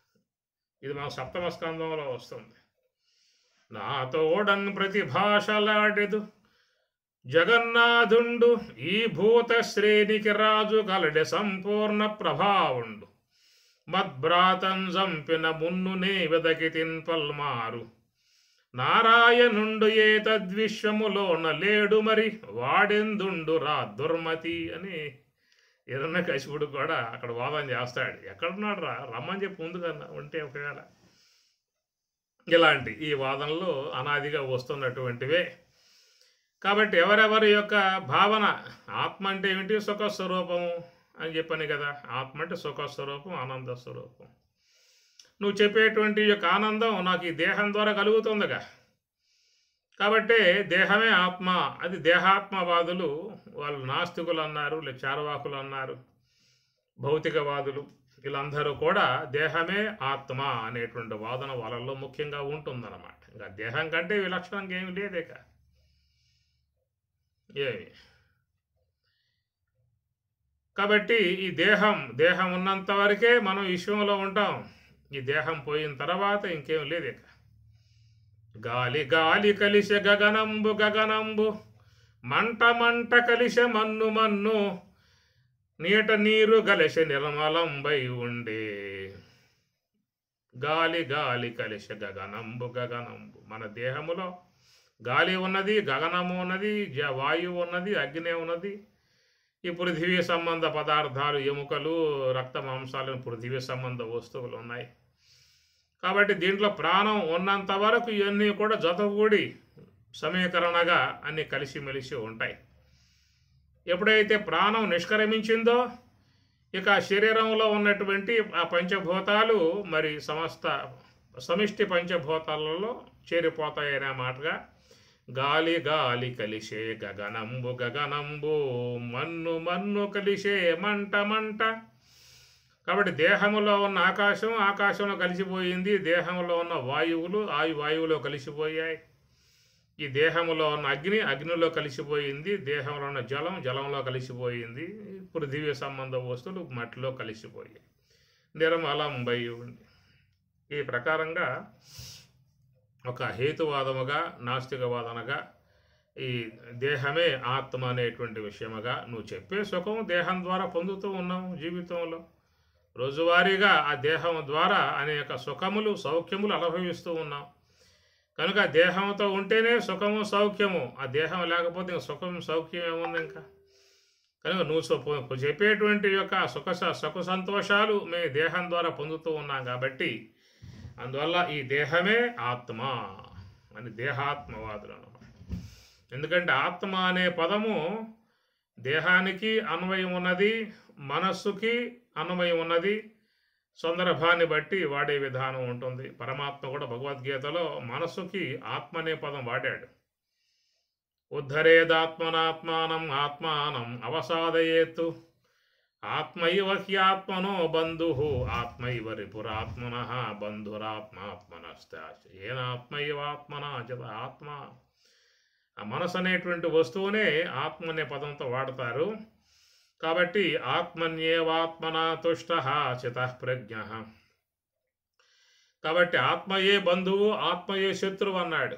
[SPEAKER 1] ఇది మన సప్తమ స్కంధంలో వస్తుంది. నాతోడన్ ప్రతి భాషలాడెదు జగన్నాథుండు, ఈ భూత శ్రేణికి రాజు కలడె సంపూర్ణ ప్రభావుండు, మద్భ్రాతం జంపిన మున్నునే వెదకితిన్ పల్మారు, నారాయణుండు ఏ తద్విశ్వములోన లేడు మరి వాడెందుండు రా దుర్మతి అని హిరణ్యకశిపుడు కూడా అక్కడ వాదన చేస్తాడు. ఎక్కడున్నాడు రా, రమ్మని చెప్పి ముందుకన్నా ఉంటే ఒకవేళ. ఇలాంటి ఈ వాదనలు అనాదిగా వస్తున్నటువంటివే. కాబట్టి ఎవరెవరి యొక్క భావన, ఆత్మ అంటే ఏమిటి? సుఖస్వరూపము అని చెప్పాను కదా. ఆత్మ అంటే సుఖస్వరూపం, ఆనంద స్వరూపం. నువ్వు చెప్పేటువంటి యొక్క ఆనందం నాకు ఈ దేహం ద్వారా కలుగుతుందిగా. కాబట్టి దేహమే ఆత్మ, అది దేహాత్మవాదులు, వాళ్ళు నాస్తికులు అన్నారు, లేక చార్వాకులు అన్నారు, భౌతికవాదులు, వీళ్ళందరూ కూడా దేహమే ఆత్మ అనేటువంటి వాదన వాళ్ళల్లో ముఖ్యంగా ఉంటుందన్నమాట. ఇంకా దేహం కంటే విలక్షణంగా ఏమి లేదేక ఏమి. కాబట్టి ఈ దేహం ఉన్నంత వరకే మనం విశ్వంలో ఉంటాం. ఈ దేహం పోయిన తర్వాత ఇంకేం లేదేక. గాలి గాలి కలిసె గగనంబు గగనంబు, మంట మంట కలిసె మన్ను మన్ను, నీట నీరు గలసె నిర్మలంబై ఉండే. గాలి గాలి కలిసె గగనంబు గగనంబు. మన దేహములో గాలి ఉన్నది, గగనము ఉన్నది, వాయువు ఉన్నది, అగ్ని ఉన్నది. ఈ పృథివీ సంబంధ పదార్థాలు, ఎముకలు, రక్త మాంసాలు, పృథివీ సంబంధ వస్తువులు ఉన్నాయి. కాబట్టి దీంట్లో ప్రాణం ఉన్నంత వరకు ఇవన్నీ కూడా జతగూడి సమీకరణగా అన్నీ కలిసిమెలిసి ఉంటాయి. ఎప్పుడైతే ప్రాణం నిష్క్రమించిందో ఇక శరీరంలో ఉన్నటువంటి ఆ పంచభూతాలు మరి సమిష్టి పంచభూతాలలో చేరిపోతాయనే మాటగా గాలి గాలి కలిసే గగనంబు గగనంబు, మన్ను మన్ను కలిసే మంట మంట. కాబట్టి దేహంలో ఉన్న ఆకాశం ఆకాశంలో కలిసిపోయింది, దేహంలో ఉన్న వాయువులు వాయువులో కలిసిపోయాయి, ఈ దేహంలో ఉన్న అగ్ని అగ్నిలో కలిసిపోయింది, దేహంలో ఉన్న జలం జలంలో కలిసిపోయింది, పృథివీ సంబంధ వస్తువులు మట్టిలో కలిసిపోయాయి, నిర్మలంబై ఉంది. ఈ ప్రకారంగా ఒక హేతువాదముగా, నాస్తికవాదనగా ఈ దేహమే ఆత్మ అనేటువంటి విషయముగా నువ్వు చెప్పే సుఖం దేహం ద్వారా పొందుతూ ఉన్నాము. జీవితంలో రోజువారీగా ఆ దేహం ద్వారా అనేక సుఖములు సౌఖ్యములు అనుభవిస్తూ ఉన్నాం. కనుక దేహంతో ఉంటేనే సుఖము సౌఖ్యము, ఆ దేహం లేకపోతే సుఖం సౌఖ్యం ఏముంది ఇంకా. కనుక నువ్వు చెప్పేటువంటి యొక్క సుఖ సంతోషాలు మేము దేహం ద్వారా పొందుతూ ఉన్నాం. కాబట్టి అందువల్ల ఈ దేహమే ఆత్మ అని దేహాత్మవాదులు అన్నమాట. ఎందుకంటే ఆత్మ అనే పదము దేహానికి అన్వయం ఉన్నది, మనస్సుకి అన్వయం ఉన్నది, సందర్భాన్ని బట్టి వాడే విధానం ఉంటుంది. పరమాత్మ కూడా భగవద్గీతలో మనస్సుకి ఆత్మ అనే పదం వాడాడు. ఉద్ధరేదాత్మనాత్మానం ఆత్మానం అవసాదయేత్తు, ఆత్మైవ హ్యాత్మనో బంధు, ఆత్మైవ రిపురాత్మన బంధురాత్మాత్మనశ్చ ఏనాత్మైవాత్మనా జత. ఆత్మ ఆ మనసు అనేటువంటి వస్తువునే ఆత్మ అనే పదంతో వాడతారు. కాబట్టి ఆత్మన్యేవాత్మనా తుష్ట చితః ప్రజ్ఞ. కాబట్టి ఆత్మయే బంధువు, ఆత్మయే శత్రువు అన్నాడు.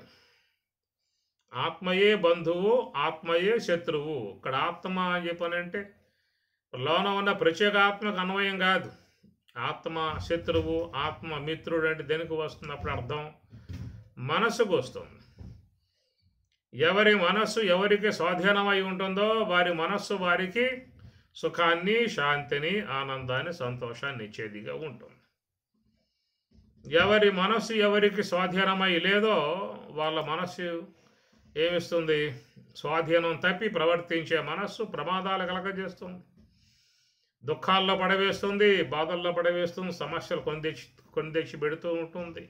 [SPEAKER 1] ఆత్మయే బంధువు, ఆత్మయే శత్రువు. ఇక్కడ ఆత్మ అని చెప్పనంటే లోన ఉన్న ప్రత్యేగాత్మకు అన్వయం కాదు. ఆత్మ శత్రువు, ఆత్మ మిత్రుడు అంటే దేనికి వస్తుంది అప్పుడు అర్థం? మనస్సుకు వస్తుంది. ఎవరి మనస్సు ఎవరికి స్వాధీనమై ఉంటుందో వారి మనస్సు వారికి సుఖాన్ని, శాంతిని, ఆనందాన్ని, సంతోషాన్ని ఇచ్చేదిగా ఉంటుంది. ఎవరి మనస్సు ఎవరికి స్వాధీనమై లేదో వాళ్ళ మనస్సు ఏమిస్తుంది? స్వాధీనం తప్పి ప్రవర్తించే మనస్సు ప్రమాదాలు కలగజేస్తుంది, దుఃఖాల్లో పడవేస్తుంది, బాధల్లో పడవేస్తుంది, సమస్యలు కొని తెచ్చి పెడుతూ ఉంటుంది.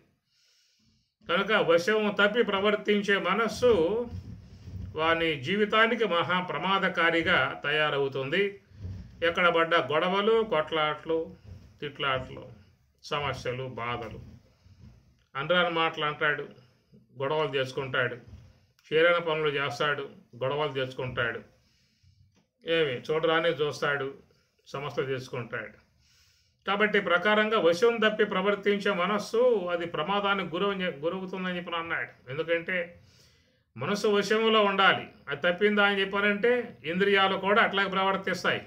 [SPEAKER 1] కనుక వశం తప్పి ప్రవర్తించే మనస్సు వాని జీవితానికి మహా ప్రమాదకారిగా తయారవుతుంది. ఎక్కడ పడ్డ గొడవలు, కొట్లాట్లు, తిట్లాట్లు, సమస్యలు, బాధలు, అనరాని మాటలు అంటాడు, గొడవలు చేసుకుంటాడు, చేరిన పనులు చేస్తాడు, గొడవలు చేసుకుంటాడు, చూడరానే చూస్తాడు, సమస్యలు చేసుకుంటాడు. కాబట్టి ప్రకారంగా వశం తప్పి ప్రవర్తించే మనస్సు అది ప్రమాదానికి గురవుతుందని చెప్పి అన్నాడు. ఎందుకంటే మనస్సు వశంలో ఉండాలి. అది తప్పిందా అని చెప్పారంటే ఇంద్రియాలు కూడా అట్లాగే ప్రవర్తిస్తాయి.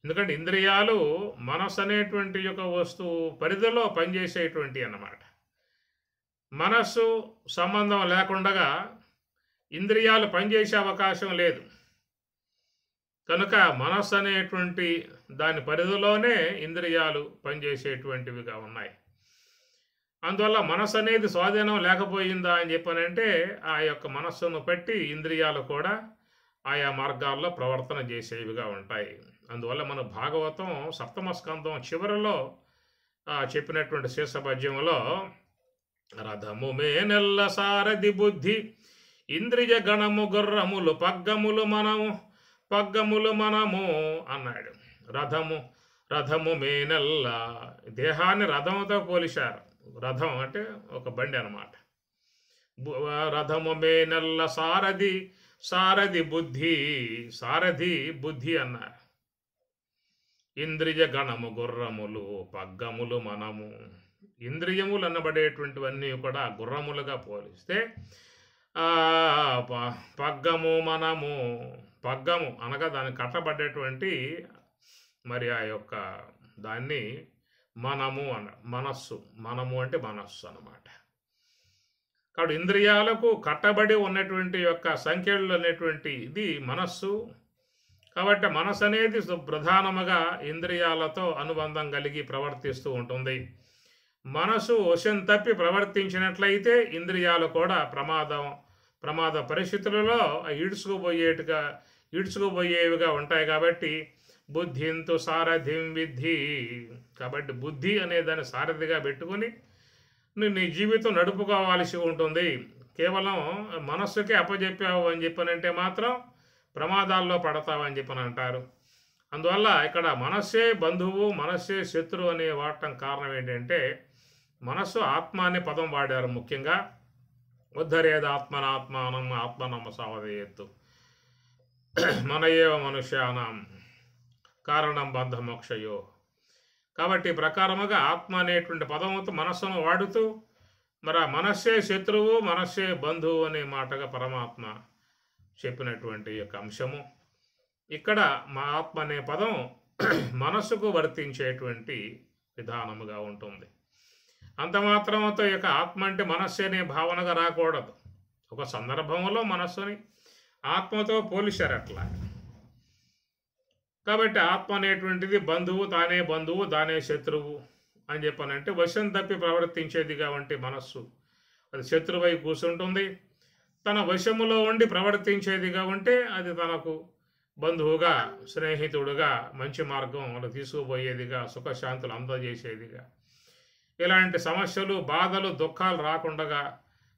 [SPEAKER 1] ఎందుకంటే ఇంద్రియాలు మనస్సు అనేటువంటి యొక్క వస్తువు పరిధిలో పనిచేసేటువంటి అన్నమాట. మనస్సు సంబంధం లేకుండా ఇంద్రియాలు పనిచేసే అవకాశం లేదు. కనుక మనస్సు అనేటువంటి దాని పరిధిలోనే ఇంద్రియాలు పనిచేసేటువంటివిగా ఉన్నాయి. అందువల్ల మనస్సు అనేది స్వాధీనం లేకపోయిందా అని చెప్పనంటే ఆ యొక్క మనస్సును పెట్టి ఇంద్రియాలు కూడా ఆయా మార్గాల్లో ప్రవర్తన చేసేవిగా ఉంటాయి. అందువల్ల మన భాగవతం సప్తమ స్కంధం చివరిలో చెప్పినటువంటి శీర్షపద్యంలో రథము మేనెల్ల సారథి బుద్ధి ఇంద్రియ గణము గుర్రములు పగ్గములు మనము అన్నాడు. రథము మేనెల్ల, దేహాన్ని రథముతో పోలిశారు. రథం అంటే ఒక బండి అన్నమాట. రథము మేనెల్ల సారథి బుద్ధి అన్నారు. ఇంద్రియ గణము గుర్రములు పగ్గములు మనము, ఇంద్రియములు అనబడేటువంటివన్నీ కూడా గుర్రములుగా పోలిస్తే పగ్గము మనము, పగ్గము అనగా దానికి కట్టబడేటువంటి మరి ఆ యొక్క దాన్ని మనము మనము అంటే మనస్సు అన్నమాట. కాబట్టి ఇంద్రియాలకు కట్టబడి ఉన్నటువంటి యొక్క సంఖ్యలు అనేటువంటి ఇది మనస్సు. కాబట్టి మనస్సు అనేది ప్రధానముగా ఇంద్రియాలతో అనుబంధం కలిగి ప్రవర్తిస్తూ ఉంటుంది. మనసు వశం తప్పి ప్రవర్తించినట్లయితే ఇంద్రియాలు కూడా ప్రమాద పరిస్థితులలో ఈడ్చుకుపోయేవిగా ఉంటాయి. కాబట్టి బుద్ధింతు సారథిం విద్ధి, కాబట్టి బుద్ధి అనే దాన్ని సారథిగా పెట్టుకుని నీ జీవితం నడుపుకోవాల్సి ఉంటుంది. కేవలం మనస్సుకే అప్పచెప్పావు అని చెప్పనంటే మాత్రం ప్రమాదాల్లో పడతావని చెప్పని అంటారు. అందువల్ల ఇక్కడ మనస్సే బంధువు మనస్సే శత్రువు అనే వాడటం కారణం ఏంటంటే మనస్సు ఆత్మ అనే పదం వాడారు. ముఖ్యంగా ఉద్ధరేద ఆత్మనమ్మ సావదేయత్తు మన ఏవ మనుష్యానం కారణం బంధమోక్షయో. కాబట్టి ప్రకారముగా ఆత్మ అనేటువంటి పదముతో మనస్సును వాడుతూ మరి ఆ మనస్సే శత్రువు మనస్సే బంధువు అనే మాటగా పరమాత్మ చెప్పినటువంటి యొక్క అంశము. ఇక్కడ మా ఆత్మ అనే పదం మనస్సుకు వర్తించేటువంటి విధానముగా ఉంటుంది. అంత మాత్రముతో యొక్క ఆత్మ అంటే మనస్సు అనే భావనగా రాకూడదు. ఒక సందర్భంలో మనస్సుని ఆత్మతో పోలిశారు అట్లా. కాబట్టి ఆత్మ అనేటువంటిది బంధువు, తానే శత్రువు అని చెప్పనంటే వశం తప్పి ప్రవర్తించేదిగా వంటి మనస్సు అది శత్రువై కూర్చుంటుంది. తన వశములో ఉండి ప్రవర్తించేదిగా ఉంటే అది తనకు బంధువుగా స్నేహితుడుగా మంచి మార్గం తీసుకుపోయేదిగా సుఖశాంతులు అందజేసేదిగా ఇలాంటి సమస్యలు బాధలు దుఃఖాలు రాకుండా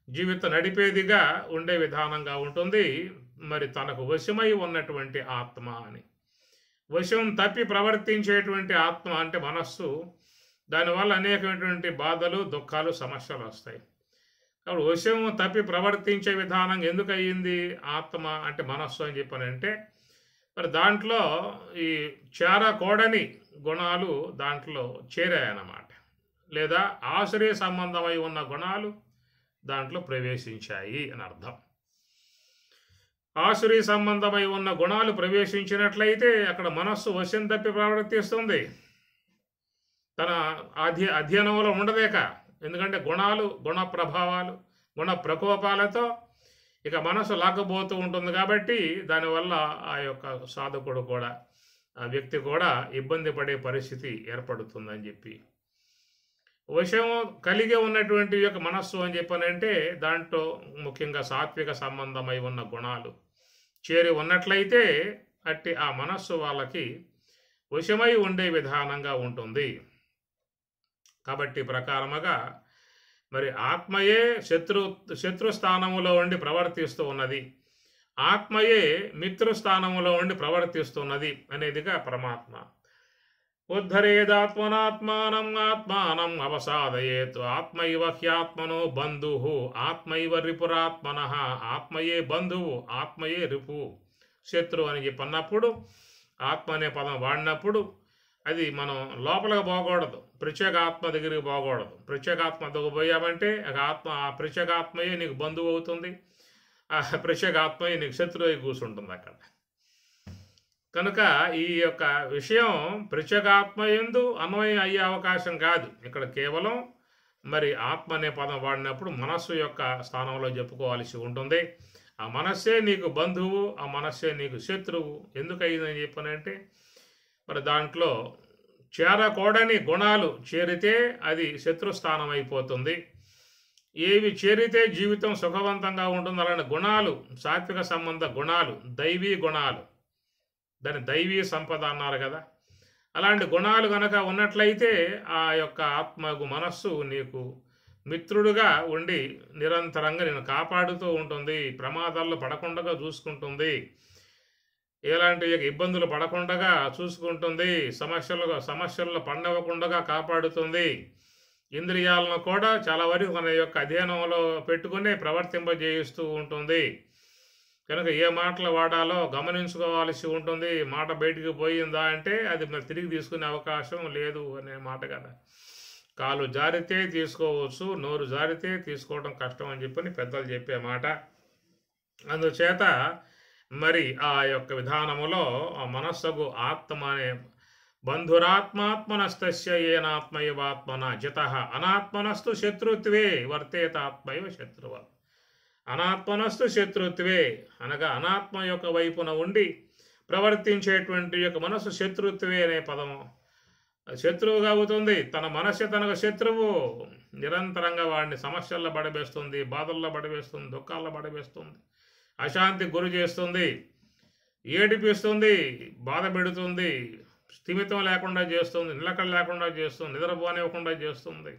[SPEAKER 1] జీవితం నడిపేదిగా ఉండే విధానంగా ఉంటుంది. మరి తనకు వశమై ఉన్నటువంటి ఆత్మ అని, వశం తప్పి ప్రవర్తించేటువంటి ఆత్మ అంటే మనస్సు, దానివల్ల అనేకమైనటువంటి బాధలు దుఃఖాలు సమస్యలు వస్తాయి. కాబట్టి వశం తప్పి ప్రవర్తించే విధానం ఎందుకు అయ్యింది ఆత్మ అంటే మనస్సు అని చెప్పనంటే మరి దాంట్లో ఈ చేరకూడని గుణాలు దాంట్లో చేరాయన్నమాట. లేదా ఆశ్రయ సంబంధమై ఉన్న గుణాలు దాంట్లో ప్రవేశించాయి అని అర్థం. ఆశ్రయ సంబంధమై ఉన్న గుణాలు ప్రవేశించినట్లయితే అక్కడ మనస్సు వశం తప్పి ప్రవర్తిస్తుంది. తన అధ్యయనంలో ఉండదేక, ఎందుకంటే గుణ ప్రభావాలు గుణ ప్రకోపాలతో ఇక మనసు లాగబోతూ ఉంటుంది. కాబట్టి దానివల్ల ఆ యొక్క సాధకుడు కూడా ఆ వ్యక్తి కూడా ఇబ్బంది పడే పరిస్థితి ఏర్పడుతుందని చెప్పి వశం కలిగి ఉన్నటువంటి యొక్క మనస్సు అని చెప్పనంటే దాంట్లో ముఖ్యంగా సాత్విక సంబంధమై ఉన్న గుణాలు చేరి ఉన్నట్లయితే అట్టి ఆ మనస్సు వాళ్ళకి వశమై ఉండే విధానంగా ఉంటుంది. కాబట్టి ప్రకారముగా మరి ఆత్మయే శత్రుస్థానములో ఉండి ప్రవర్తిస్తూ ఉన్నది, ఆత్మయే మిత్రుస్థానములో ఉండి ప్రవర్తిస్తున్నది అనేదిగా పరమాత్మ. ఉద్ధరేదాత్మనాత్మానం అవసాదయేత్ ఆత్మైవ హ్యాత్మనో బంధు ఆత్మైవ రిపురాత్మన, ఆత్మయే బంధువు ఆత్మయే రిపు శత్రువు అని చెప్పన్నప్పుడు ఆత్మ అనే పదం వాడినప్పుడు అది మనం లోపలికి పోకూడదు, ప్రత్యేగాత్మ దగ్గరికి పోకూడదు. ప్రత్యేగాత్మ దగ్గర పోయామంటే ఆ ప్రత్యేగాత్మయే నీకు బంధువు అవుతుంది, ఆ ప్రత్యేగాత్మయే నీకు శత్రువు అయి కూర్చుంటుంది అక్కడ. కనుక ఈ యొక్క విషయం ప్రత్యేగాత్మ యందు అన్వయం అయ్యే అవకాశం కాదు. ఇక్కడ కేవలం మరి ఆత్మ అనే పదం వాడినప్పుడు మనస్సు యొక్క స్థానంలో చెప్పుకోవాల్సి ఉంటుంది. ఆ మనస్సే నీకు బంధువు, ఆ మనస్సే నీకు శత్రువు ఎందుకు అయిందని చెప్పనంటే మరి దాంట్లో చేరకూడని గుణాలు చేరితే అది శత్రుస్థానం అయిపోతుంది. ఏవి చేరితే జీవితం సుఖవంతంగా ఉంటుంది అలాంటి గుణాలు, సాత్విక సంబంధ గుణాలు, దైవీ గుణాలు, దాని దైవీ సంపద అన్నారు కదా. అలాంటి గుణాలు కనుక ఉన్నట్లయితే ఆ యొక్క ఆత్మకు మనస్సు నీకు మిత్రుడుగా ఉండి నిరంతరంగా నేను కాపాడుతూ ఉంటుంది, ప్రమాదాల్లో పడకుండా చూసుకుంటుంది, ఎలాంటి ఇబ్బందులు పడకుండా చూసుకుంటుంది, సమస్యల్లో పండవకుండా కాపాడుతుంది. ఇంద్రియాలను కూడా చాలా వరకు మన యొక్క అధ్యయనంలో పెట్టుకుని ప్రవర్తింపజేయిస్తూ ఉంటుంది. కనుక ఏ మాటలు వాడాలో గమనించుకోవాల్సి ఉంటుంది. మాట బయటికి పోయిందా అంటే అది మరి తిరిగి తీసుకునే అవకాశం లేదు అనే మాట కదా. కాలు జారితే తీసుకోవచ్చు, నోరు జారితే తీసుకోవడం కష్టం అని చెప్పని పెద్దలు చెప్పే మాట. అందుచేత మరి ఆ యొక్క విధానములో ఆ మనస్సుకు ఆత్మ అనే బంధురాత్మాత్మనస్తస్య ఏనాత్మైవాత్మన జితః అనాత్మనస్తు శత్రుత్వే వర్తేతాత్మైవ శత్రువ. అనాత్మనస్తు శత్రుత్వే అనగా అనాత్మ యొక్క వైపున ఉండి ప్రవర్తించేటువంటి యొక్క మనస్సు శత్రుత్వే అనే పదము శత్రువుగా అవుతుంది. తన మనస్సు తనకు శత్రువు, నిరంతరంగా వాడిని సమస్యల్లో పడవేస్తుంది, బాధల్లో పడవేస్తుంది, దుఃఖాల్లో పడవేస్తుంది, అశాంతికి గురి చేస్తుంది, ఏడిపిస్తుంది, బాధ పెడుతుంది, స్థిమితం లేకుండా చేస్తుంది, నిలకడ లేకుండా చేస్తుంది, నిద్రపోనివ్వకుండా చేస్తుంది,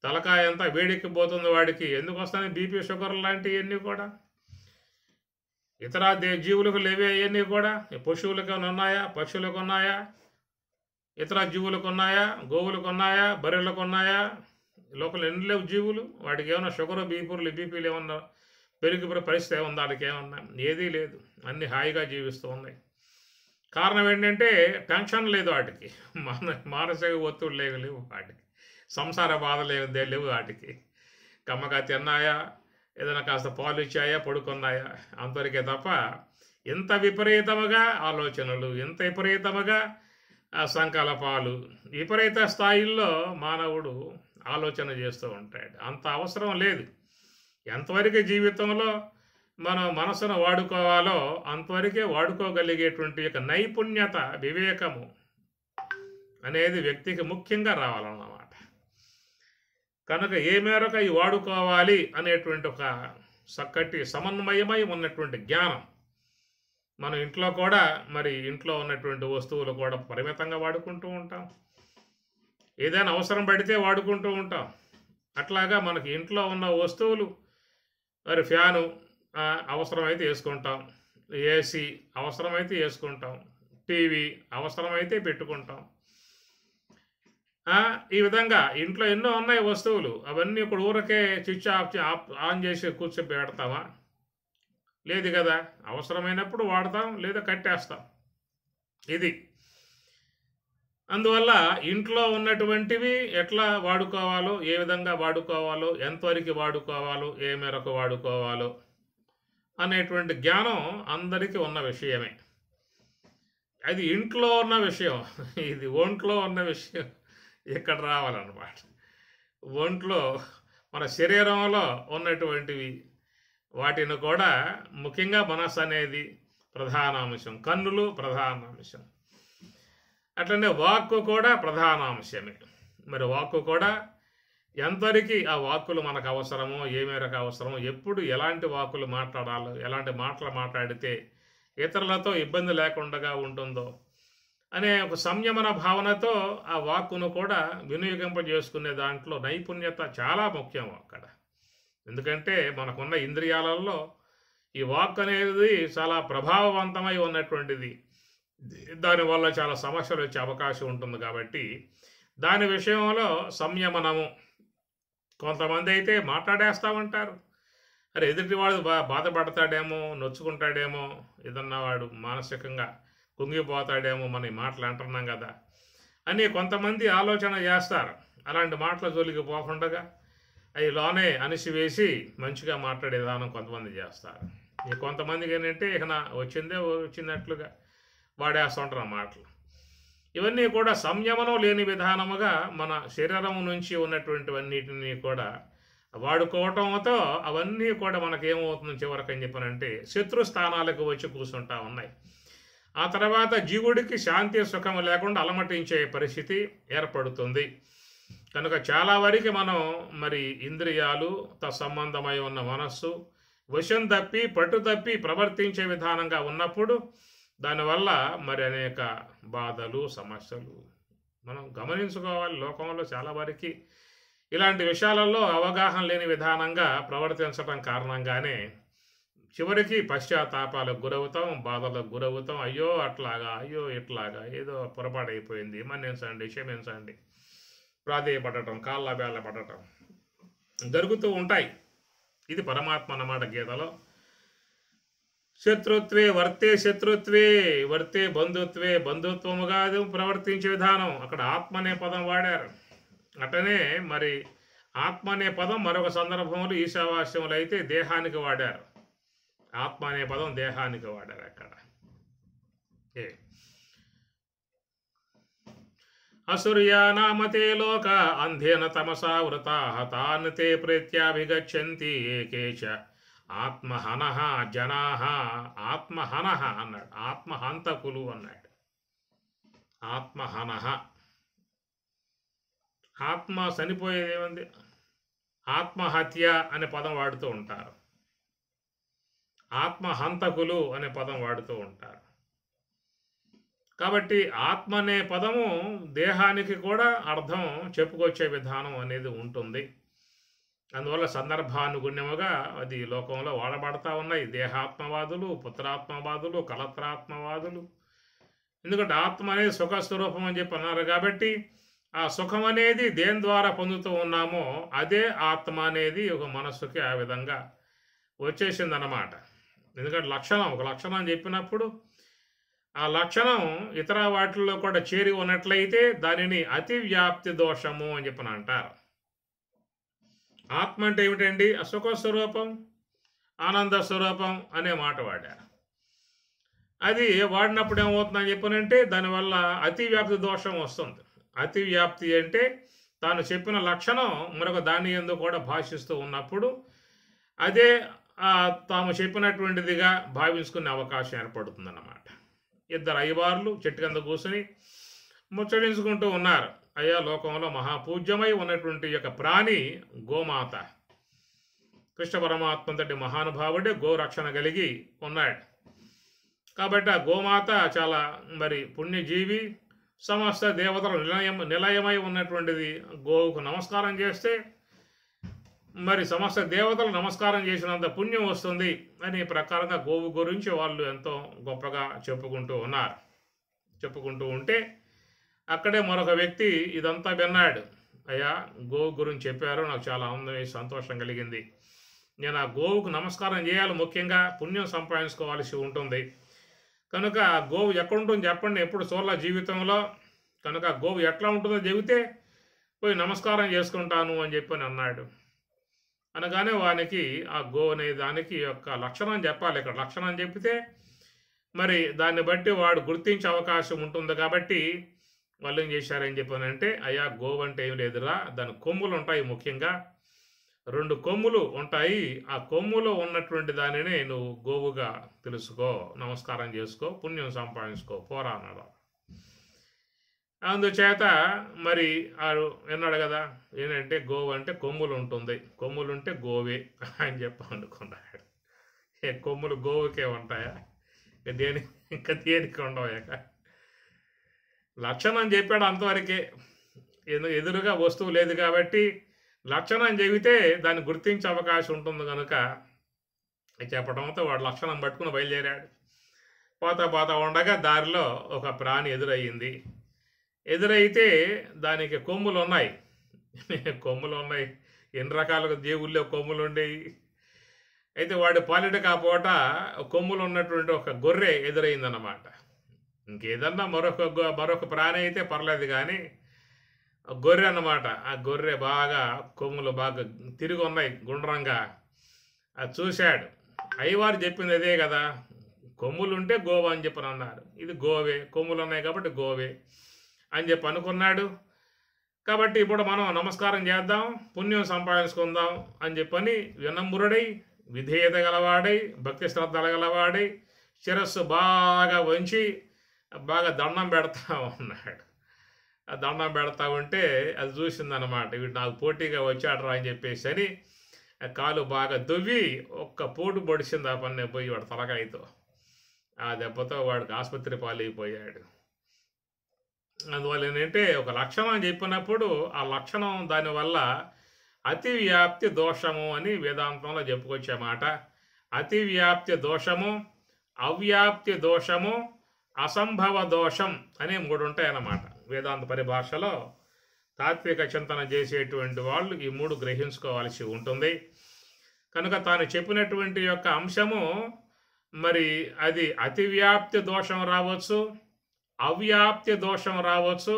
[SPEAKER 1] తలకాయ అంతా వేడెక్కిపోతుంది వాడికి. ఎందుకు వస్తాయి బీపీ షుగర్ లాంటివన్నీ కూడా ఇతర జీవులకు లేవే అవన్నీ కూడా. పశువులకు ఉన్నాయా, పక్షులకు ఉన్నాయా, ఇతర జీవులకు ఉన్నాయా, గోవులకు ఉన్నాయా, బర్రెలకు ఉన్నాయా? లోపల ఎన్ని లేవు జీవులు. వాటికి ఏమన్నా షుగర్ బీపీలు ఏమన్నా పెరిగి పరిస్థితి ఏమన్నా వాళ్ళకి ఏమన్నా? ఏదీ లేదు, అన్నీ హాయిగా జీవిస్తూ ఉన్నాయి. కారణం ఏంటంటే టెన్షన్ లేదు వాటికి, మానసిక ఒత్తిడి లేవు వాటికి, సంసార బాధలు లేవు వాటికి. కమ్మగా తిన్నాయా, ఏదైనా కాస్త పాలు ఇచ్చాయా, పడుకున్నాయా, అంతవరకే తప్ప ఇంత విపరీతముగా ఆలోచనలు, ఇంత విపరీతముగా సంకల్పాలు, విపరీత స్థాయిల్లో మానవుడు ఆలోచన చేస్తూ ఉంటాడు. అంత అవసరం లేదు. ఎంతవరకు జీవితంలో మనం మనసును వాడుకోవాలో అంతవరకే వాడుకోగలిగేటువంటి యొక్క నైపుణ్యత, వివేకము అనేది వ్యక్తికి ముఖ్యంగా రావాలన్నమాట. కనుక ఏ మేరకు అవి వాడుకోవాలి అనేటువంటి ఒక చక్కటి సమన్వయమై ఉన్నటువంటి జ్ఞానం మనం ఇంట్లో కూడా మరి ఇంట్లో ఉన్నటువంటి వస్తువులు కూడా పరిమితంగా వాడుకుంటూ ఉంటాం. ఏదైనా అవసరం పడితే వాడుకుంటూ ఉంటాం. అట్లాగా మనకి ఇంట్లో ఉన్న వస్తువులు మరి ఫ్యాను అవసరమైతే వేసుకుంటాం, ఏసీ అవసరమైతే వేసుకుంటాం, టీవీ అవసరమైతే పెట్టుకుంటాం. ఈ విధంగా ఇంట్లో ఎన్నో ఉన్నాయి వస్తువులు. అవన్నీ ఇప్పుడు ఊరకే స్విచ్ ఆన్ చేసి కూర్చోబెడతామా? లేదు కదా. అవసరమైనప్పుడు వాడతాం, లేదా కట్టేస్తాం. ఇది అందువల్ల ఇంట్లో ఉన్నటువంటివి ఎట్లా వాడుకోవాలో, ఏ విధంగా వాడుకోవాలో, ఎంతవరకు వాడుకోవాలో, ఏ మేరకు వాడుకోవాలో అనేటువంటి జ్ఞానం అందరికీ ఉన్న విషయమే. అది ఇంట్లో ఉన్న విషయం. ఇది ఒంట్లో ఉన్న విషయం ఇక్కడ రావాలన్నమాట. ఒంట్లో మన శరీరంలో ఉన్నటువంటివి వాటిని కూడా ముఖ్యంగా మనస్సు అనేది ప్రధాన అంశం, కన్నులు ప్రధాన అంశం, అట్లనే వాక్కు కూడా ప్రధాన అంశమే. మరి వాక్కు కూడా ఎంతవరకు ఆ వాక్కులు మనకు అవసరమో, ఏ మేరకు అవసరమో, ఎప్పుడు ఎలాంటి వాక్కులు మాట్లాడాలో, ఎలాంటి మాటలు మాట్లాడితే ఇతరులతో ఇబ్బంది లేకుండా ఉంటుందో అనే ఒక సంయమన భావనతో ఆ వాక్కును కూడా వినియోగింపజేసుకునే దాంట్లో నైపుణ్యత చాలా ముఖ్యం అక్కడ. ఎందుకంటే మనకున్న ఇంద్రియాలలో ఈ వాక్ అనేది చాలా ప్రభావవంతమై ఉన్నటువంటిది. దానివల్ల చాలా సమస్యలు వచ్చే అవకాశం ఉంటుంది. కాబట్టి దాని విషయంలో సంయమనము. కొంతమంది అయితే మాట్లాడేస్తామంటారు, అరే ఎదుటివాడు బాధపడతాడేమో, నొచ్చుకుంటాడేమో, ఏదన్నా వాడు మానసికంగా కుంగిపోతాడేమో మన ఈ మాటలు అంటున్నాం కదా అని కొంతమంది ఆలోచన చేస్తారు. అలాంటి మాటల జోలికి పోకుండా అవి లోనే అణిసివేసి మంచిగా మాట్లాడే విధానం కొంతమంది చేస్తారు. కొంతమందికి ఏంటంటే ఇక వచ్చినట్లుగా వాడేస్తుంటారు మాటలు. ఇవన్నీ కూడా సంయమనం లేని విధానముగా మన శరీరం నుంచి ఉన్నటువంటివన్నిటిని కూడా వాడుకోవటంతో అవన్నీ కూడా మనకేమవుతుంది చివరికి అని చెప్పనంటే శత్రు స్థానాలకు వచ్చి కూర్చుంటా ఉన్నాయి. ఆ తర్వాత జీవుడికి శాంతి సుఖం లేకుండా అలమటించే పరిస్థితి ఏర్పడుతుంది. కనుక చాలా వరకు మనం మరి ఇంద్రియాలు తత్సంబంధమై ఉన్న మనస్సు వశం తప్పి పట్టు తప్పి ప్రవర్తించే విధానంగా ఉన్నప్పుడు దానివల్ల మరి అనేక బాధలు సమస్యలు మనం గమనించుకోవాలి. లోకంలో చాలా వరకు ఇలాంటి విషయాలలో అవగాహన లేని విధానంగా ప్రవర్తించడం కారణంగానే చివరికి పశ్చాత్తాపాలకు గురవుతాం, బాధలకు గురవుతాం. అయ్యో అట్లాగా, అయ్యో ఇట్లాగా, ఏదో పొరపాటు అయిపోయింది, మన్నించండి, క్షమించండి, ప్రాధేయపడటం, కాళ్ళ వేళ్ళ పడటం జరుగుతూ ఉంటాయి. ఇది పరమాత్మ అన్నమాట గీతలో. శత్రుత్వే వర్తే శత్రుత్వే వర్తే బంధుత్వే బంధుత్వముగా ప్రవర్తించే విధానం. అక్కడ ఆత్మ అనే పదం వాడారు. అటనే మరి ఆత్మ అనే పదం మరొక సందర్భంలో ఈశావాస్యములు అయితే దేహానికి వాడారు. ఆత్మ అనే పదం దేహానికి వాడారు అక్కడ. అసూర్యానామతే లోక అంధేన తమసా వృతా తాన్ తే ప్రేత్యాభిగచ్చంతి ఏకేచ ఆత్మహనః జనాః. ఆత్మహనః అన్నాడు, ఆత్మహంతకులు అన్నాడు. ఆత్మహనః, ఆత్మ చనిపోయేది ఏముంది, ఆత్మహత్య అనే పదం వాడుతూ ఉంటారు, ఆత్మహంతకులు అనే పదం వాడుతూ ఉంటారు. కాబట్టి ఆత్మ అనే పదము దేహానికి కూడా అర్థం చెప్పుకొచ్చే విధానం అనేది ఉంటుంది. అందువల్ల సందర్భానుగుణ్యముగా అది లోకంలో వాడబడతా ఉన్నాయి. దేహాత్మవాదులు, పుత్రాత్మవాదులు, కలత్రాత్మవాదులు. ఎందుకంటే ఆత్మ అనేది సుఖస్వరూపం అని చెప్పి అన్నారు కాబట్టి ఆ సుఖం అనేది దేని ద్వారా పొందుతూ ఉన్నామో అదే ఆత్మ అనేది ఒక మనస్సుకి ఆ విధంగా వచ్చేసిందన్నమాట. ఎందుకంటే లక్షణం, ఒక లక్షణం చెప్పినప్పుడు ఆ లక్షణం ఇతర వాటిల్లో కూడా చేరి ఉన్నట్లయితే దానిని అతి వ్యాప్తి దోషము అని చెప్పని అంటారు. ఆత్మ అంటే ఏమిటండి? సుఖ స్వరూపం, ఆనంద స్వరూపం అనే మాట వాడారు. అది వాడినప్పుడు ఏమవుతుందని చెప్పనంటే దానివల్ల అతి వ్యాప్తి దోషం వస్తుంది. అతి వ్యాప్తి అంటే తాను చెప్పిన లక్షణం మరొక దాని యందు కూడా భాషిస్తూ ఉన్నప్పుడు అదే తాము చెప్పినటువంటిదిగా భావించుకునే అవకాశం ఏర్పడుతుందన్నమాట. ఇద్దరు అయ్యవార్లు చెట్టు కింద కూర్చుని ముచ్చడించుకుంటూ ఉన్నారు. అయ్యా, లోకంలో మహాపూజ్యమై ఉన్నటువంటి యొక్క ప్రాణి గోమాత. కృష్ణ పరమాత్మంతటి మహానుభావుడే గోరక్షణ కలిగి ఉన్నాడు కాబట్టి ఆ గోమాత చాలా మరి పుణ్యజీవి, సమస్త దేవతల నిలయమై ఉన్నటువంటిది. గోవుకు నమస్కారం చేస్తే మరి సమస్త దేవతలు నమస్కారం చేసినంత పుణ్యం వస్తుంది అని ప్రకారంగా గోవు గురించి వాళ్ళు ఎంతో గొప్పగా చెప్పుకుంటూ ఉన్నారు. చెప్పుకుంటూ ఉంటే అక్కడే మరొక వ్యక్తి ఇదంతా విన్నాడు. అయ్యా, గోవు గురించి చెప్పారు, నాకు చాలా ఆనందం వేసి సంతోషం కలిగింది. నేను ఆ గోవుకు నమస్కారం చేయాలి, ముఖ్యంగా పుణ్యం సంపాదించుకోవాల్సి ఉంటుంది. కనుక ఆ గోవు ఎక్కడుంటుందో చెప్పండి, ఎప్పుడు చూడాల జీవితంలో. కనుక ఆ గోవు ఎట్లా ఉంటుందో చెబితే పోయి నమస్కారం చేసుకుంటాను అని చెప్పని అన్నాడు. అనగానే వానికి ఆ గో అనే దానికి యొక్క లక్షణం చెప్పాలి. ఇక్కడ లక్షణం చెప్తే మరి దాన్ని బట్టి వాడు గుర్తించే అవకాశం ఉంటుంది. కాబట్టి వాళ్ళు ఏం చేశారని చెప్పానంటే, అయ్యా, గోవు అంటే ఏం లేదురా, దాని కొమ్ములు ఉంటాయి, ముఖ్యంగా 2 కొమ్ములు ఉంటాయి. ఆ కొమ్ములో ఉన్నటువంటి దానినే నువ్వు గోవుగా తెలుసుకో, నమస్కారం చేసుకో, పుణ్యం సంపాదించుకో, పోరా అన్నాడు. అందుచేత మరి ఆడు విన్నాడు కదా, ఏంటంటే గోవు అంటే కొమ్ములు ఉంటుంది, కొమ్ములుంటే గోవే అని చెప్పి అనుకున్నాడు. కొమ్ములు గోవుకే ఉంటాయా? ఇంకా దేనికి ఉండవు. లక్షణం చెప్పాడు అంతవరకే. ఎదురుగా వస్తువు లేదు కాబట్టి లక్షణం చెబితే దాన్ని గుర్తించే అవకాశం ఉంటుంది కనుక చెప్పడంతో వాడు లక్షణం పట్టుకుని బయలుదేరాడు. పోతా ఉండగా దారిలో ఒక ప్రాణి ఎదురయ్యింది. ఎదురైతే దానికి కొమ్ములు ఉన్నాయి. ఎన్ని రకాలుగా దేవుళ్ళో కొమ్ములు ఉండేవి. అయితే వాడి పాలిట కాపోట కొమ్ములు ఉన్నటువంటి ఒక గొర్రె ఎదురైందన్నమాట. ఇంకేదన్నా మరొక ప్రాణి అయితే పర్లేదు, కానీ గొర్రె అన్నమాట. ఆ గొర్రె బాగా కొమ్ములు బాగా తిరిగి ఉన్నాయి గుండ్రంగా. అది చూశాడు. అయ్యవారు చెప్పింది అదే కదా, కొమ్ములు ఉంటే గోవ అని చెప్పని అన్నారు. ఇది గోవే, కొమ్ములు ఉన్నాయి కాబట్టి గోవే అని చెప్పి అనుకున్నాడు. కాబట్టి ఇప్పుడు మనం నమస్కారం చేద్దాం, పుణ్యం సంపాదించుకుందాం అని చెప్పని వినమ్రుడై, విధేయత గలవాడై, భక్తి శ్రద్ధలు గలవాడై, శిరస్సు బాగా వంచి బాగా దండం పెడతా ఉన్నాడు. ఆ దండం పెడతా ఉంటే అది చూసిందనమాట. వీడు నాకు పోటీగా వచ్చాడరా అని చెప్పేసి అని ఆ కాలు బాగా దువ్వి ఒక్క పోటు పొడిచింది ఆ పన్నే పోయి వాడు తలకాయతో. ఆ దెబ్బతో వాడికి ఆసుపత్రి పాలైపోయాడు. అందువల్ల ఏంటంటే ఒక లక్షణం చెప్పినప్పుడు ఆ లక్షణం దానివల్ల అతి వ్యాప్తి దోషము అని వేదాంతంలో చెప్పుకొచ్చే మాట. అతి వ్యాప్తి దోషము, అవ్యాప్తి దోషము, అసంభవ దోషం అనే 3 ఉంటాయన్నమాట. వేదాంత పరిభాషలో తాత్విక చింతన చేసేటువంటి వాళ్ళు ఈ 3 గ్రహించుకోవాల్సి ఉంటుంది. కనుక తాను చెప్పినటువంటి యొక్క అంశము మరి అది అతివ్యాప్తి దోషం రావచ్చు, అవ్యాప్తి దోషం రావచ్చు,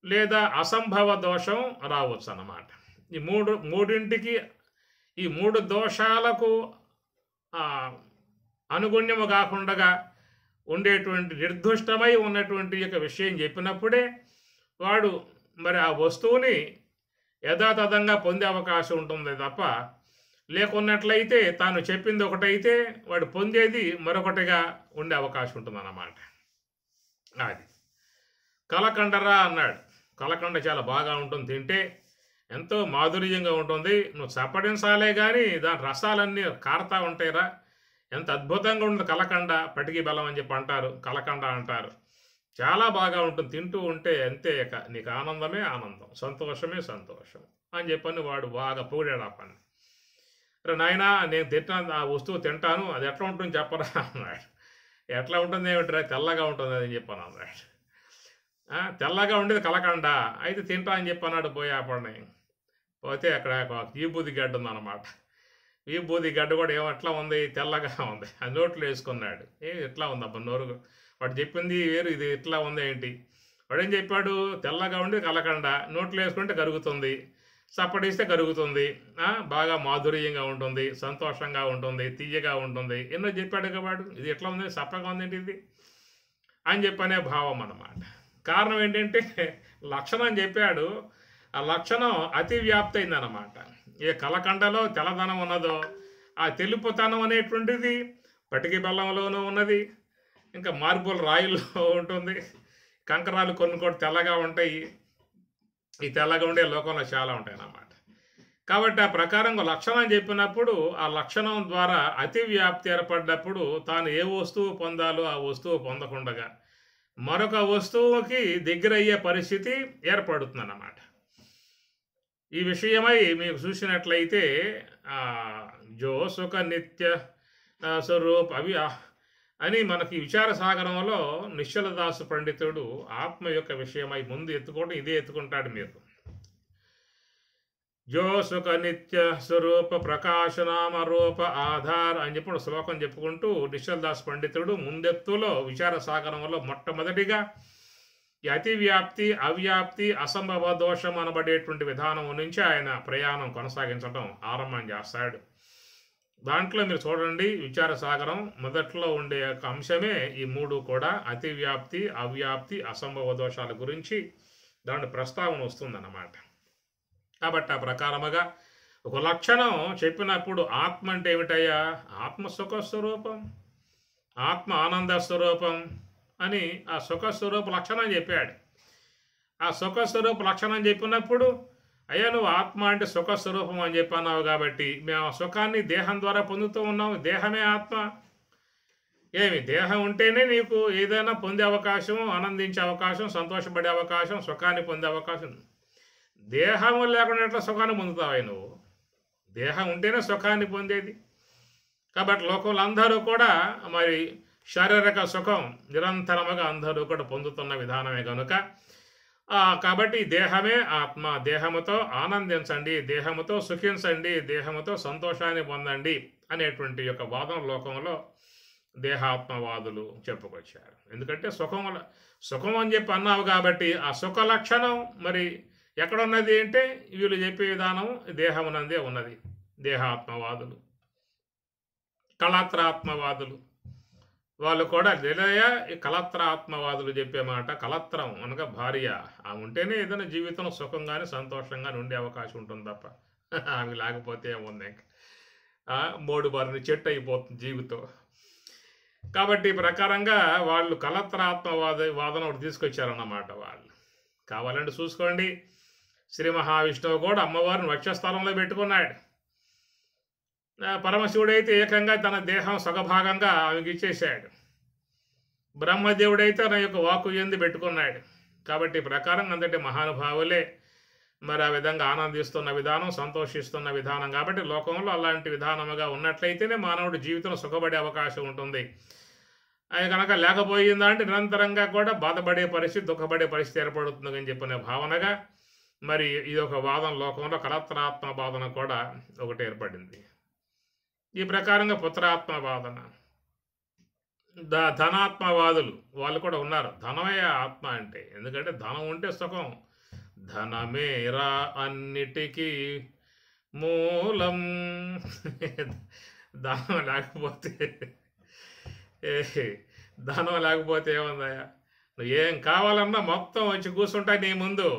[SPEAKER 1] లేదా అసంభవ దోషం రావచ్చు అన్నమాట. ఈ మూడింటికి ఈ 3 దోషాలకు అనుగుణ్యము కాకుండా ఉండేటువంటి నిర్దుష్టమై ఉన్నటువంటి యొక్క విషయం చెప్పినప్పుడే వాడు మరి ఆ వస్తువుని యథాతథంగా పొందే అవకాశం ఉంటుంది తప్ప, లేకున్నట్లయితే తాను చెప్పింది ఒకటైతే వాడు పొందేది మరొకటిగా ఉండే అవకాశం ఉంటుందన్నమాట. అది కలకండరా అన్నాడు. కలకండ చాలా బాగా ఉంటుంది, తింటే ఎంతో మాధుర్యంగా ఉంటుంది. నువ్వు చప్పడించాలే కానీ దాని రసాలన్నీ కారుతా ఉంటాయిరా. ఎంత అద్భుతంగా ఉంటుంది కలకండ. పటికి బెల్లం అని చెప్పి అంటారు, కలకండ అంటారు. చాలా బాగా ఉంటుంది, తింటూ ఉంటే అంతే. నీకు ఆనందమే ఆనందం, సంతోషమే సంతోషం అని చెప్పని వాడు బాగా పొగిడాడు ఆ పని. రే నాయనా, నేను తింటాను, ఆ వస్తువు తింటాను, అది ఎట్లా ఉంటుంది చెప్పరా అన్నాడు. ఎట్లా ఉంటుంది ఏమిట్రా, తెల్లగా ఉంటుంది అని చెప్పాను అన్నాడు. తెల్లగా ఉండేది కలకండ, అయితే తింటా అని చెప్పన్నాడు. పోయి ఆపడిని పోతే అక్కడ విభూది గడ్డ ఉందన్నమాట. విభూది గడ్డ కూడా ఎట్లా ఉంది, తెల్లగా ఉంది. అది నోట్లో వేసుకున్నాడు. ఎట్లా ఉంది అబ్బా నోరు, వాడు చెప్పింది వేరు, ఇది ఎట్లా ఉంది ఏంటి. వాడేం చెప్పాడు, తెల్లగా ఉండి కలకండ, నోట్లో వేసుకుంటే కరుగుతుంది, చప్పడిస్తే కరుగుతుంది, బాగా మాధుర్యంగా ఉంటుంది, సంతోషంగా ఉంటుంది, తీయగా ఉంటుంది, ఎన్నో చెప్పాడు వాడు. ఇది ఎట్లా ఉంది, చప్పగా ఉంది ఏంటి ఇది అని చెప్పనే భావం అన్నమాట. కారణం ఏంటంటే లక్షణం చెప్పాడు, ఆ లక్షణం అతి వ్యాప్తి అయిందన్నమాట. ఏ కలకండలో తెల్లదనం ఉన్నదో ఆ తెలుపుతనం అనేటువంటిది పటికి బెల్లంలోనూ ఉన్నది, ఇంకా మార్బుల్ రాయిల్లో ఉంటుంది. కంకరాలు కొన్ని కూడా తెల్లగా ఉంటాయి. ఈ తెల్లగా ఉండే లోకంలో చాలా ఉంటాయి అన్నమాట. కాబట్టి ఆ ప్రకారంగా లక్షణం చెప్పినప్పుడు ఆ లక్షణం ద్వారా అతి వ్యాప్తి ఏర్పడ్డప్పుడు తాను ఏ వస్తువు పొందాలో ఆ వస్తువు పొందకుండా మరొక వస్తువుకి దగ్గరయ్యే పరిస్థితి ఏర్పడుతుంది అన్నమాట. ఈ విషయమై మీకు చూసినట్లయితే జో సుఖ నిత్య స్వరూప్ అవి అని మనకి విచార సాగరంలో నిశ్చలదాసు పండితుడు ఆత్మ యొక్క విషయమై ముందు ఎత్తుకోవడం ఇదే ఎత్తుకుంటాడు. మీరు జో సుఖ నిత్య స్వరూప ప్రకాశనామ రూప ఆధార్ అని చెప్పి శ్లోకం చెప్పుకుంటూ నిశ్చలదాసు పండితుడు ముందెత్తులో విచార సాగరంలో మొట్టమొదటిగా ఈ అతి వ్యాప్తి, అవ్యాప్తి, అసంభవ దోషం అనబడేటువంటి విధానం నుంచి ఆయన ప్రయాణం కొనసాగించడం ఆరంభం చేస్తాడు. దాంట్లో మీరు చూడండి, విచార సాగరం మొదట్లో ఉండే యొక్క అంశమే ఈ 3 కూడా అతి వ్యాప్తి, అవ్యాప్తి, అసంభవ దోషాల గురించి దాని ప్రస్తావన వస్తుందన్నమాట. కాబట్టి ఆ ప్రకారముగా ఒక లక్షణం చెప్పినప్పుడు ఆత్మ అంటే ఏమిటయ్యా, ఆత్మ సుఖస్వరూపం, ఆత్మ ఆనంద స్వరూపం అని ఆ సుఖస్వరూప లక్షణం చెప్పాడు. ఆ సుఖస్వరూప లక్షణం చెప్పినప్పుడు అయ్యా నువ్వు ఆత్మ అంటే సుఖస్వరూపం అని చెప్పన్నావు కాబట్టి మేము ఆ సుఖాన్ని దేహం ద్వారా పొందుతూ ఉన్నాము. దేహమే ఆత్మ. ఏమి దేహం ఉంటేనే నీకు ఏదైనా పొందే అవకాశం, ఆనందించే అవకాశం, సంతోషపడే అవకాశం, సుఖాన్ని పొందే అవకాశం. దేహం లేకుండా ఎట్లా సుఖాన్ని పొందుతావా నువ్వు? దేహం ఉంటేనే సుఖాన్ని పొందేది. కాబట్టి లోకంలో అందరూ కూడా మరి శారీరక సుఖం నిరంతరముగా అందరూ కూడా పొందుతున్న విధానమే కనుక కాబట్టి దేహమే ఆత్మ, దేహముతో ఆనందించండి, దేహముతో సుఖించండి, దేహముతో సంతోషాన్ని పొందండి అనేటువంటి యొక్క వాదన లోకంలో దేహాత్మవాదులు చెప్పుకొచ్చారు. ఎందుకంటే సుఖం అని చెప్పి అన్నావు కాబట్టి ఆ సుఖ లక్షణం మరి ఎక్కడున్నది అంటే వీళ్ళు చెప్పే విధానం దేహమునందే ఉన్నది. దేహాత్మవాదులు, కళత్రాత్మవాదులు వాళ్ళు కూడా నిలయ కళత్రాత్మవాదులు చెప్పే మాట, కళత్రం అనగా భార్య, ఆమె ఉంటేనే ఏదైనా జీవితంలో సుఖంగానే సంతోషంగానే ఉండే అవకాశం ఉంటుంది తప్ప ఆమె లేకపోతే ఏముంది, మోడు బారిన చెట్టు అయిపోతుంది జీవితం. కాబట్టి ఈ ప్రకారంగా వాళ్ళు వాదన ఒకటి తీసుకొచ్చారన్నమాట వాళ్ళు. కావాలంటే చూసుకోండి, శ్రీ మహావిష్ణువు కూడా అమ్మవారిని వక్షస్థలంలో పెట్టుకున్నాడు. పరమశివుడైతే ఏకంగా తన దేహం సగభాగంగా ఆమెకి ఇచ్చేశాడు. బ్రహ్మదేవుడైతే తన యొక్క వాక్కు ఎందు పెట్టుకున్నాడు. కాబట్టి ఈ ప్రకారం అంతటి మహానుభావులే మరి ఆ విధంగా ఆనందిస్తున్న విధానం, సంతోషిస్తున్న విధానం. కాబట్టి లోకంలో అలాంటి విధానముగా ఉన్నట్లయితేనే మానవుడి జీవితం సుఖపడే అవకాశం ఉంటుంది. అది కనుక లేకపోయిందంటే నిరంతరంగా కూడా బాధపడే పరిస్థితి, దుఃఖపడే పరిస్థితి ఏర్పడుతుందని చెప్పిన భావనగా మరి ఇది ఒక వాదన, లోకంలో కలత్రాత్మ వాదన కూడా ఒకటి ఏర్పడింది. ఈ ప్రకారంగా పుత్రాత్మ వాదన, ధనాత్మవాదులు వాళ్ళు కూడా ఉన్నారు. ధనమే ఆత్మ అంటే, ఎందుకంటే ధనం ఉంటే సుఖం. ధనమేరా అన్నిటికీ మూలం. ధనం లేకపోతే ధనం లేకపోతే ఏముందయ్యా, నువ్వు ఏం కావాలన్నా మొత్తం వచ్చి కూర్చుంటాయి నీ ముందు.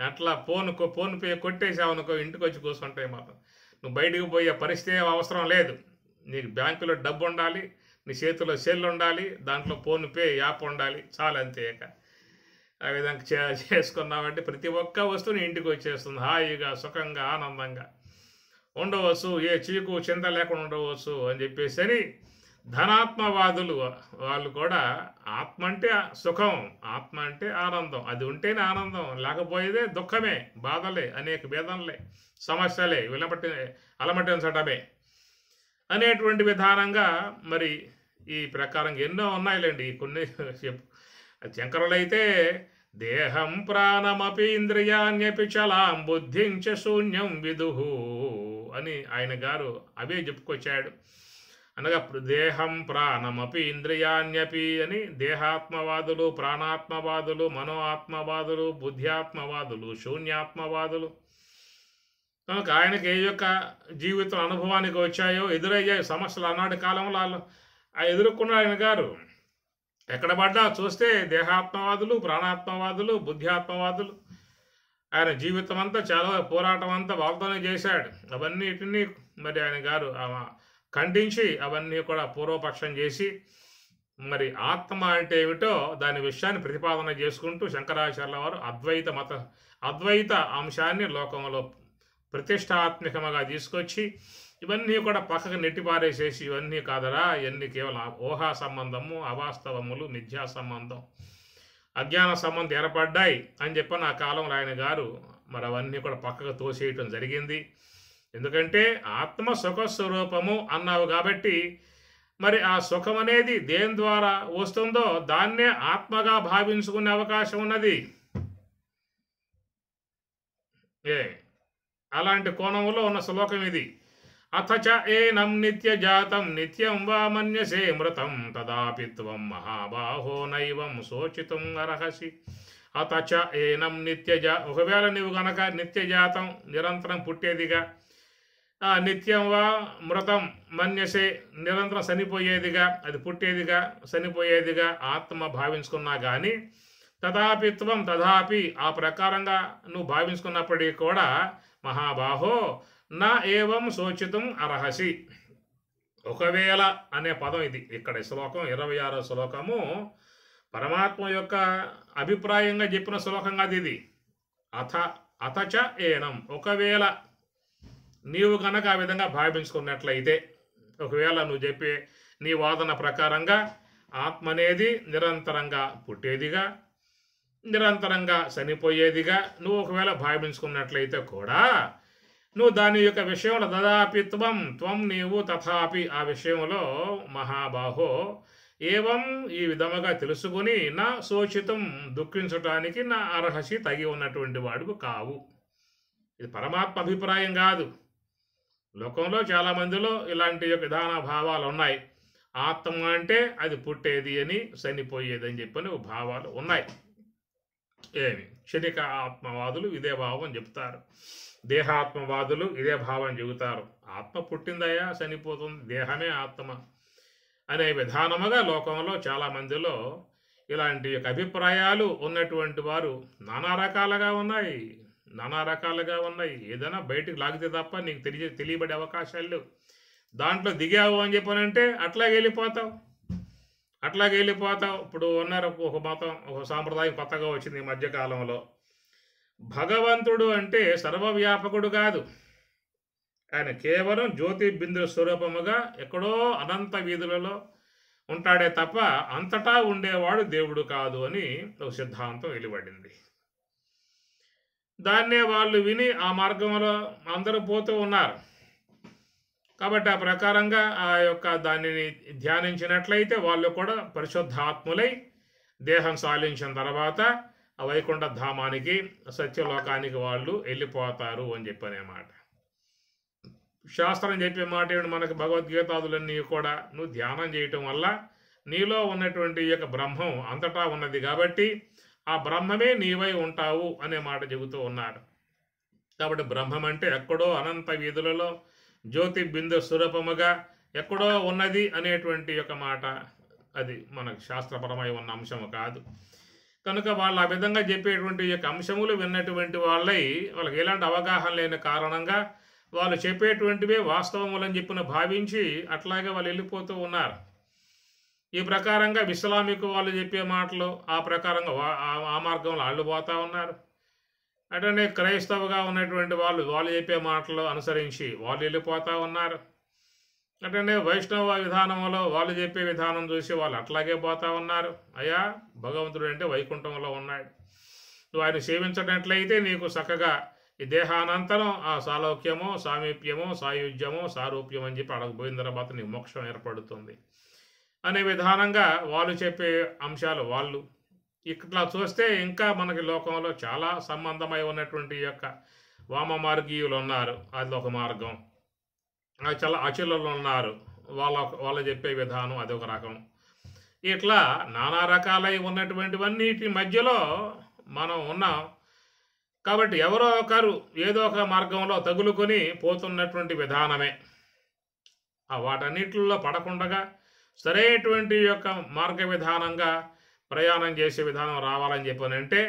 [SPEAKER 1] అట్లా ఫోన్ పే కొట్టేసావు అనుకో, ఇంటికి వచ్చి కూర్చుంటాయి మొత్తం. నువ్వు బయటికి పోయే పరిస్థితి అవసరం లేదు. నీకు బ్యాంకులో డబ్బు ఉండాలి, నీ చేతిలో సెల్ ఉండాలి, దాంట్లో ఫోన్ పే యాప్ ఉండాలి, చాలు అంతే. ఆ విధంగా చేసుకున్నామంటే ప్రతి ఒక్క వస్తువుని ఇంటికి వచ్చేస్తుంది. హాయిగా, సుఖంగా, ఆనందంగా ఉండవచ్చు, ఏ చీకు చింత లేకుండా ఉండవచ్చు అని చెప్పేసి ధనాత్మవాదులు వాళ్ళు కూడా ఆత్మ అంటే సుఖం, ఆత్మ అంటే ఆనందం, అది ఉంటేనే ఆనందం, లేకపోయేదే దుఃఖమే, బాధలే, అనేక వేదనలే, సమస్యలే, అలమటించడమే అనేటువంటి విధానంగా మరి ఈ ప్రకారం ఎన్నో ఉన్నాయిలేండి. కొన్ని శంకరులైతే దేహం ప్రాణమపి ఇంద్రియాన్యపి చలాం బుద్ధించ శూన్యం విదుహు అని ఆయన గారు అవే చెప్పుకొచ్చాడు. అనగా దేహం ప్రాణమపి ఇంద్రియాన్యపి అని దేహాత్మవాదులు, ప్రాణాత్మవాదులు, మనో ఆత్మవాదులు, బుద్ధ్యాత్మవాదులు, శూన్యాత్మవాదులు. కనుక ఆయనకి ఏ యొక్క జీవితం అనుభవానికి వచ్చాయో, ఎదురయ్యాయి సమస్యలు ఆనాటి కాలంలో ఎదుర్కొన్న ఆయన గారు ఎక్కడ పడ్డా చూస్తే దేహాత్మవాదులు, ప్రాణాత్మవాదులు, బుద్ధ్యాత్మవాదులు. ఆయన జీవితం అంతా చాలా పోరాటం అంతా వాళ్ళతోనే చేశాడు. అవన్నిటినీ మరి ఆయన గారు ఖండించి అవన్నీ కూడా పూర్వపక్షం చేసి మరి ఆత్మ అంటే ఏమిటో దాని విషయాన్ని ప్రతిపాదన చేసుకుంటూ శంకరాచార్యుల వారు అద్వైత అంశాన్ని లోకంలో ప్రతిష్టాత్మకంగా తీసుకొచ్చి ఇవన్నీ కూడా పక్కకు నెట్టిపారేసేసి ఇవన్నీ కాదరా, ఇవన్నీ కేవలం ఊహా సంబంధము, అవాస్తవములు, మిథ్యా సంబంధం, అజ్ఞాన సంబంధం ఏర్పడ్డాయి అని చెప్పిన ఆ కాలంలో ఆయన గారు మరి అవన్నీ కూడా పక్కకు తోసేయటం జరిగింది. ఎందుకంటే ఆత్మ సుఖస్వరూపము అన్నావు కాబట్టి మరి ఆ సుఖం అనేది దేని ద్వారా వస్తుందో దాన్నే ఆత్మగా భావించుకునే అవకాశం ఉన్నది. అలాంటి కోణంలో ఉన్న శ్లోకం ఇది. అథచ ఏనం నిత్యజాతం నిత్యం వా మన్యసే మృతం తదాపి త్వం మహాబాహో నైవం శోచితుం అర్హసి. అథచ ఏనం ఒకవేళ నీవు గనక నిత్యజాతం నిరంతరం పుట్టేదిగా, నిత్యం వా మృతం మన్యసే నిరంతరం చనిపోయేదిగా, అది పుట్టేదిగా చనిపోయేదిగా ఆత్మ భావించుకున్నా కానీ తథాపి ఆ ప్రకారంగా నువ్వు భావించుకున్నప్పటికీ కూడా మహాబాహో నా ఏవం శోచితం అర్హసి. ఒకవేళ అనే పదం ఇది ఇక్కడ శ్లోకం 26వ శ్లోకము పరమాత్మ యొక్క అభిప్రాయంగా చెప్పిన శ్లోకం కాదు ఇది. అథచ ఏనం ఒకవేళ నీవు కనుక ఆ విధంగా భావించుకున్నట్లయితే, ఒకవేళ నువ్వు చెప్పే నీ వాదన ప్రకారంగా ఆత్మ అనేది నిరంతరంగా పుట్టేదిగా, నిరంతరంగా చనిపోయేదిగా నువ్వు ఒకవేళ భావించుకున్నట్లయితే కూడా నువ్వు దాని యొక్క విషయంలో త్వం నీవు తథాపి ఆ విషయంలో మహాబాహో ఏవం ఈ విధముగా తెలుసుకుని నా శోచితం దుఃఖించటానికి నా అర్హసి తగి ఉన్నటువంటి వాడుకు కావు. ఇది పరమాత్మ అభిప్రాయం కాదు. లోకంలో చాలామందిలో ఇలాంటి యొక్క విధాన భావాలు ఉన్నాయి. ఆత్మ అంటే అది పుట్టేది అని, చనిపోయేది అని చెప్పని భావాలు ఉన్నాయి. క్షణిక ఆత్మవాదులు ఇదే భావం చెప్తారు, దేహాత్మవాదులు ఇదే భావం చెబుతారు. ఆత్మ పుట్టిందయ్యా, చనిపోతుంది, దేహమే ఆత్మ అనే విధానముగా లోకంలో చాలామందిలో ఇలాంటి అభిప్రాయాలు ఉన్నటువంటి వారు నానా రకాలుగా ఉన్నాయి. ఏదైనా బయటికి లాగితే తప్ప నీకు తెలియబడే అవకాశాలు లేవు. దాంట్లో దిగావు అని చెప్పనంటే అట్లాగే వెళ్ళిపోతావు. అట్లాగే వెళ్ళిపోతాం. ఇప్పుడు ఉన్నారు ఒక మతం, ఒక సాంప్రదాయం కొత్తగా వచ్చింది ఈ మధ్యకాలంలో. భగవంతుడు అంటే సర్వవ్యాపకుడు కాదు. ఆయన కేవలం జ్యోతి బిందు స్వరూపముగా ఎక్కడో అనంత వీధులలో ఉంటాడే తప్ప అంతటా ఉండేవాడు దేవుడు కాదు అని ఒక సిద్ధాంతం వెలువడింది. దాన్నే వాళ్ళు విని ఆ మార్గంలో అందరూ పోతూ ఉన్నారు. కాబట్టి ఆ ప్రకారంగా ఆ యొక్క దానిని ధ్యానించినట్లయితే వాళ్ళు కూడా పరిశుద్ధాత్ములై దేహం సాలించిన తర్వాత ఆ వైకుంఠ ధామానికి సత్యలోకానికి వాళ్ళు వెళ్ళిపోతారు అని చెప్పనేమాట. శాస్త్రం చెప్పే మాట ఏంటి? మనకు భగవద్గీతాదులన్నీ కూడా నువ్వు ధ్యానం చేయటం వల్ల నీలో ఉన్నటువంటి ఈ యొక్క బ్రహ్మం అంతటా ఉన్నది కాబట్టి ఆ బ్రహ్మమే నీవై ఉంటావు అనే మాట చెబుతూ ఉన్నారు. కాబట్టి బ్రహ్మం అంటే ఎక్కడో అనంత వీధులలో జ్యోతి బిందు స్వరూపముగా ఎక్కడో ఉన్నది అనేటువంటి యొక్క మాట అది మనకు శాస్త్రపరమై ఉన్న అంశము కాదు. కనుక వాళ్ళు ఆ విధంగా చెప్పేటువంటి యొక్క అంశములు విన్నటువంటి వాళ్ళకి ఎలాంటి అవగాహన లేని కారణంగా వాళ్ళు చెప్పేటువంటివే వాస్తవములని చెప్పిన భావించి అట్లాగే వాళ్ళు వెళ్ళిపోతూ ఉన్నారు. ఈ ప్రకారంగా ఇస్లామిక్ వాళ్ళు చెప్పే మాటలు ఆ ప్రకారంగా ఆ మార్గంలో వాళ్ళు పోతూ ఉన్నారు. అటనే క్రైస్తవుగా ఉన్నటువంటి వాళ్ళు చెప్పే మాటలు అనుసరించి వాళ్ళు వెళ్ళిపోతూ ఉన్నారు. అటనే వైష్ణవ విధానంలో వాళ్ళు చెప్పే విధానం చూసి వాళ్ళు అట్లాగే పోతూ ఉన్నారు. అయ్యా, భగవంతుడు అంటే వైకుంఠంలో ఉన్నాడు, నువ్వు ఆయన సేవించినట్లయితే నీకు చక్కగా ఈ దేహానంతరం ఆ సాలోక్యము, సామీప్యము, సాయుధ్యము, సారూప్యం అని చెప్పి అడగబోయిన తర్వాత నీకు మోక్షం ఏర్పడుతుంది అనే విధానంగా వాళ్ళు చెప్పే అంశాలు వాళ్ళు. ఇట్లా చూస్తే ఇంకా మనకి లోకంలో చాలా సంబంధమై ఉన్నటువంటి యొక్క వామ మార్గీయులు ఉన్నారు, అది ఒక మార్గం. చాలా అచులు ఉన్నారు, వాళ్ళు చెప్పే విధానం అదొక రకం. ఇట్లా నానా రకాలై ఉన్నటువంటివన్నిటి మధ్యలో మనం ఉన్నాం. కాబట్టి ఎవరో ఒకరు ఏదో ఒక మార్గంలో తగులుకొని పోతున్నటువంటి విధానమే. ఆ వాటన్నిటిలో పడకుండా సరైనటువంటి యొక్క మార్గ విధానంగా ప్రయాణం చేసే విధానం రావాలని చెప్పానంటే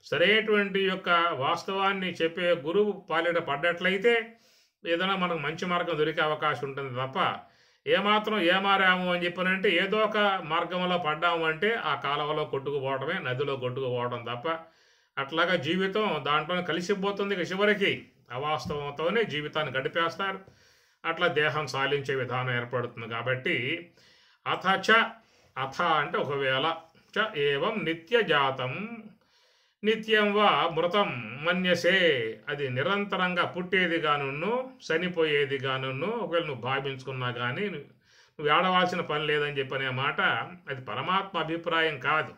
[SPEAKER 1] సరైనటువంటి యొక్క వాస్తవాన్ని చెప్పే గురువు పాలిట పడ్డట్లయితే ఏదైనా మనకు మంచి మార్గం దొరికే అవకాశం ఉంటుంది తప్ప ఏమాత్రం ఏమారాము అని చెప్పానంటే ఏదో ఒక మార్గంలో పడ్డాము అంటే ఆ కాలువలో కొట్టుకుపోవడమే, నదిలో కొట్టుకుపోవడం తప్ప అట్లాగా జీవితం దాంట్లోనే కలిసిపోతుంది. చివరికి అవాస్తవంతోనే జీవితాన్ని గడిపేస్తారు. అట్లా దేహం సాలించే విధానం ఏర్పడుతుంది. కాబట్టి అథ అంటే ఒకవేళ చ ఏవం నిత్యజాతం నిత్యం వా మృతం మన్యసే, అది నిరంతరంగా పుట్టేదిగాను చనిపోయేదిగాను ఒకవేళ నువ్వు భావించుకున్నా కానీ నువ్వు ఏడవాల్సిన పని లేదని చెప్పనే మాట అది పరమాత్మ అభిప్రాయం కాదు.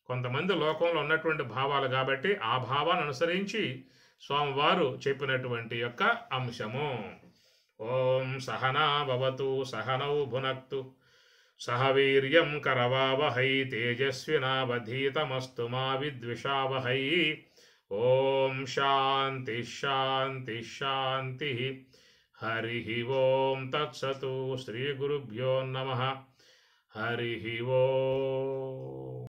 [SPEAKER 1] కొంతమంది లోకంలో ఉన్నటువంటి భావాలు కాబట్టి ఆ భావాన్ని అనుసరించి స్వామివారు చెప్పినటువంటి యొక్క అంశము. ఓం సహనా భవతు సహనౌ భునక్తు సహ వీర్యం కరవావహై తేజస్వినావధీతమస్తు మా విద్విషావహై. ఓం శాంతి శాంతి శాంతి. హరి ఓం తత్సతు. శ్రీ గురుభ్యో నమః. హరి ఓం.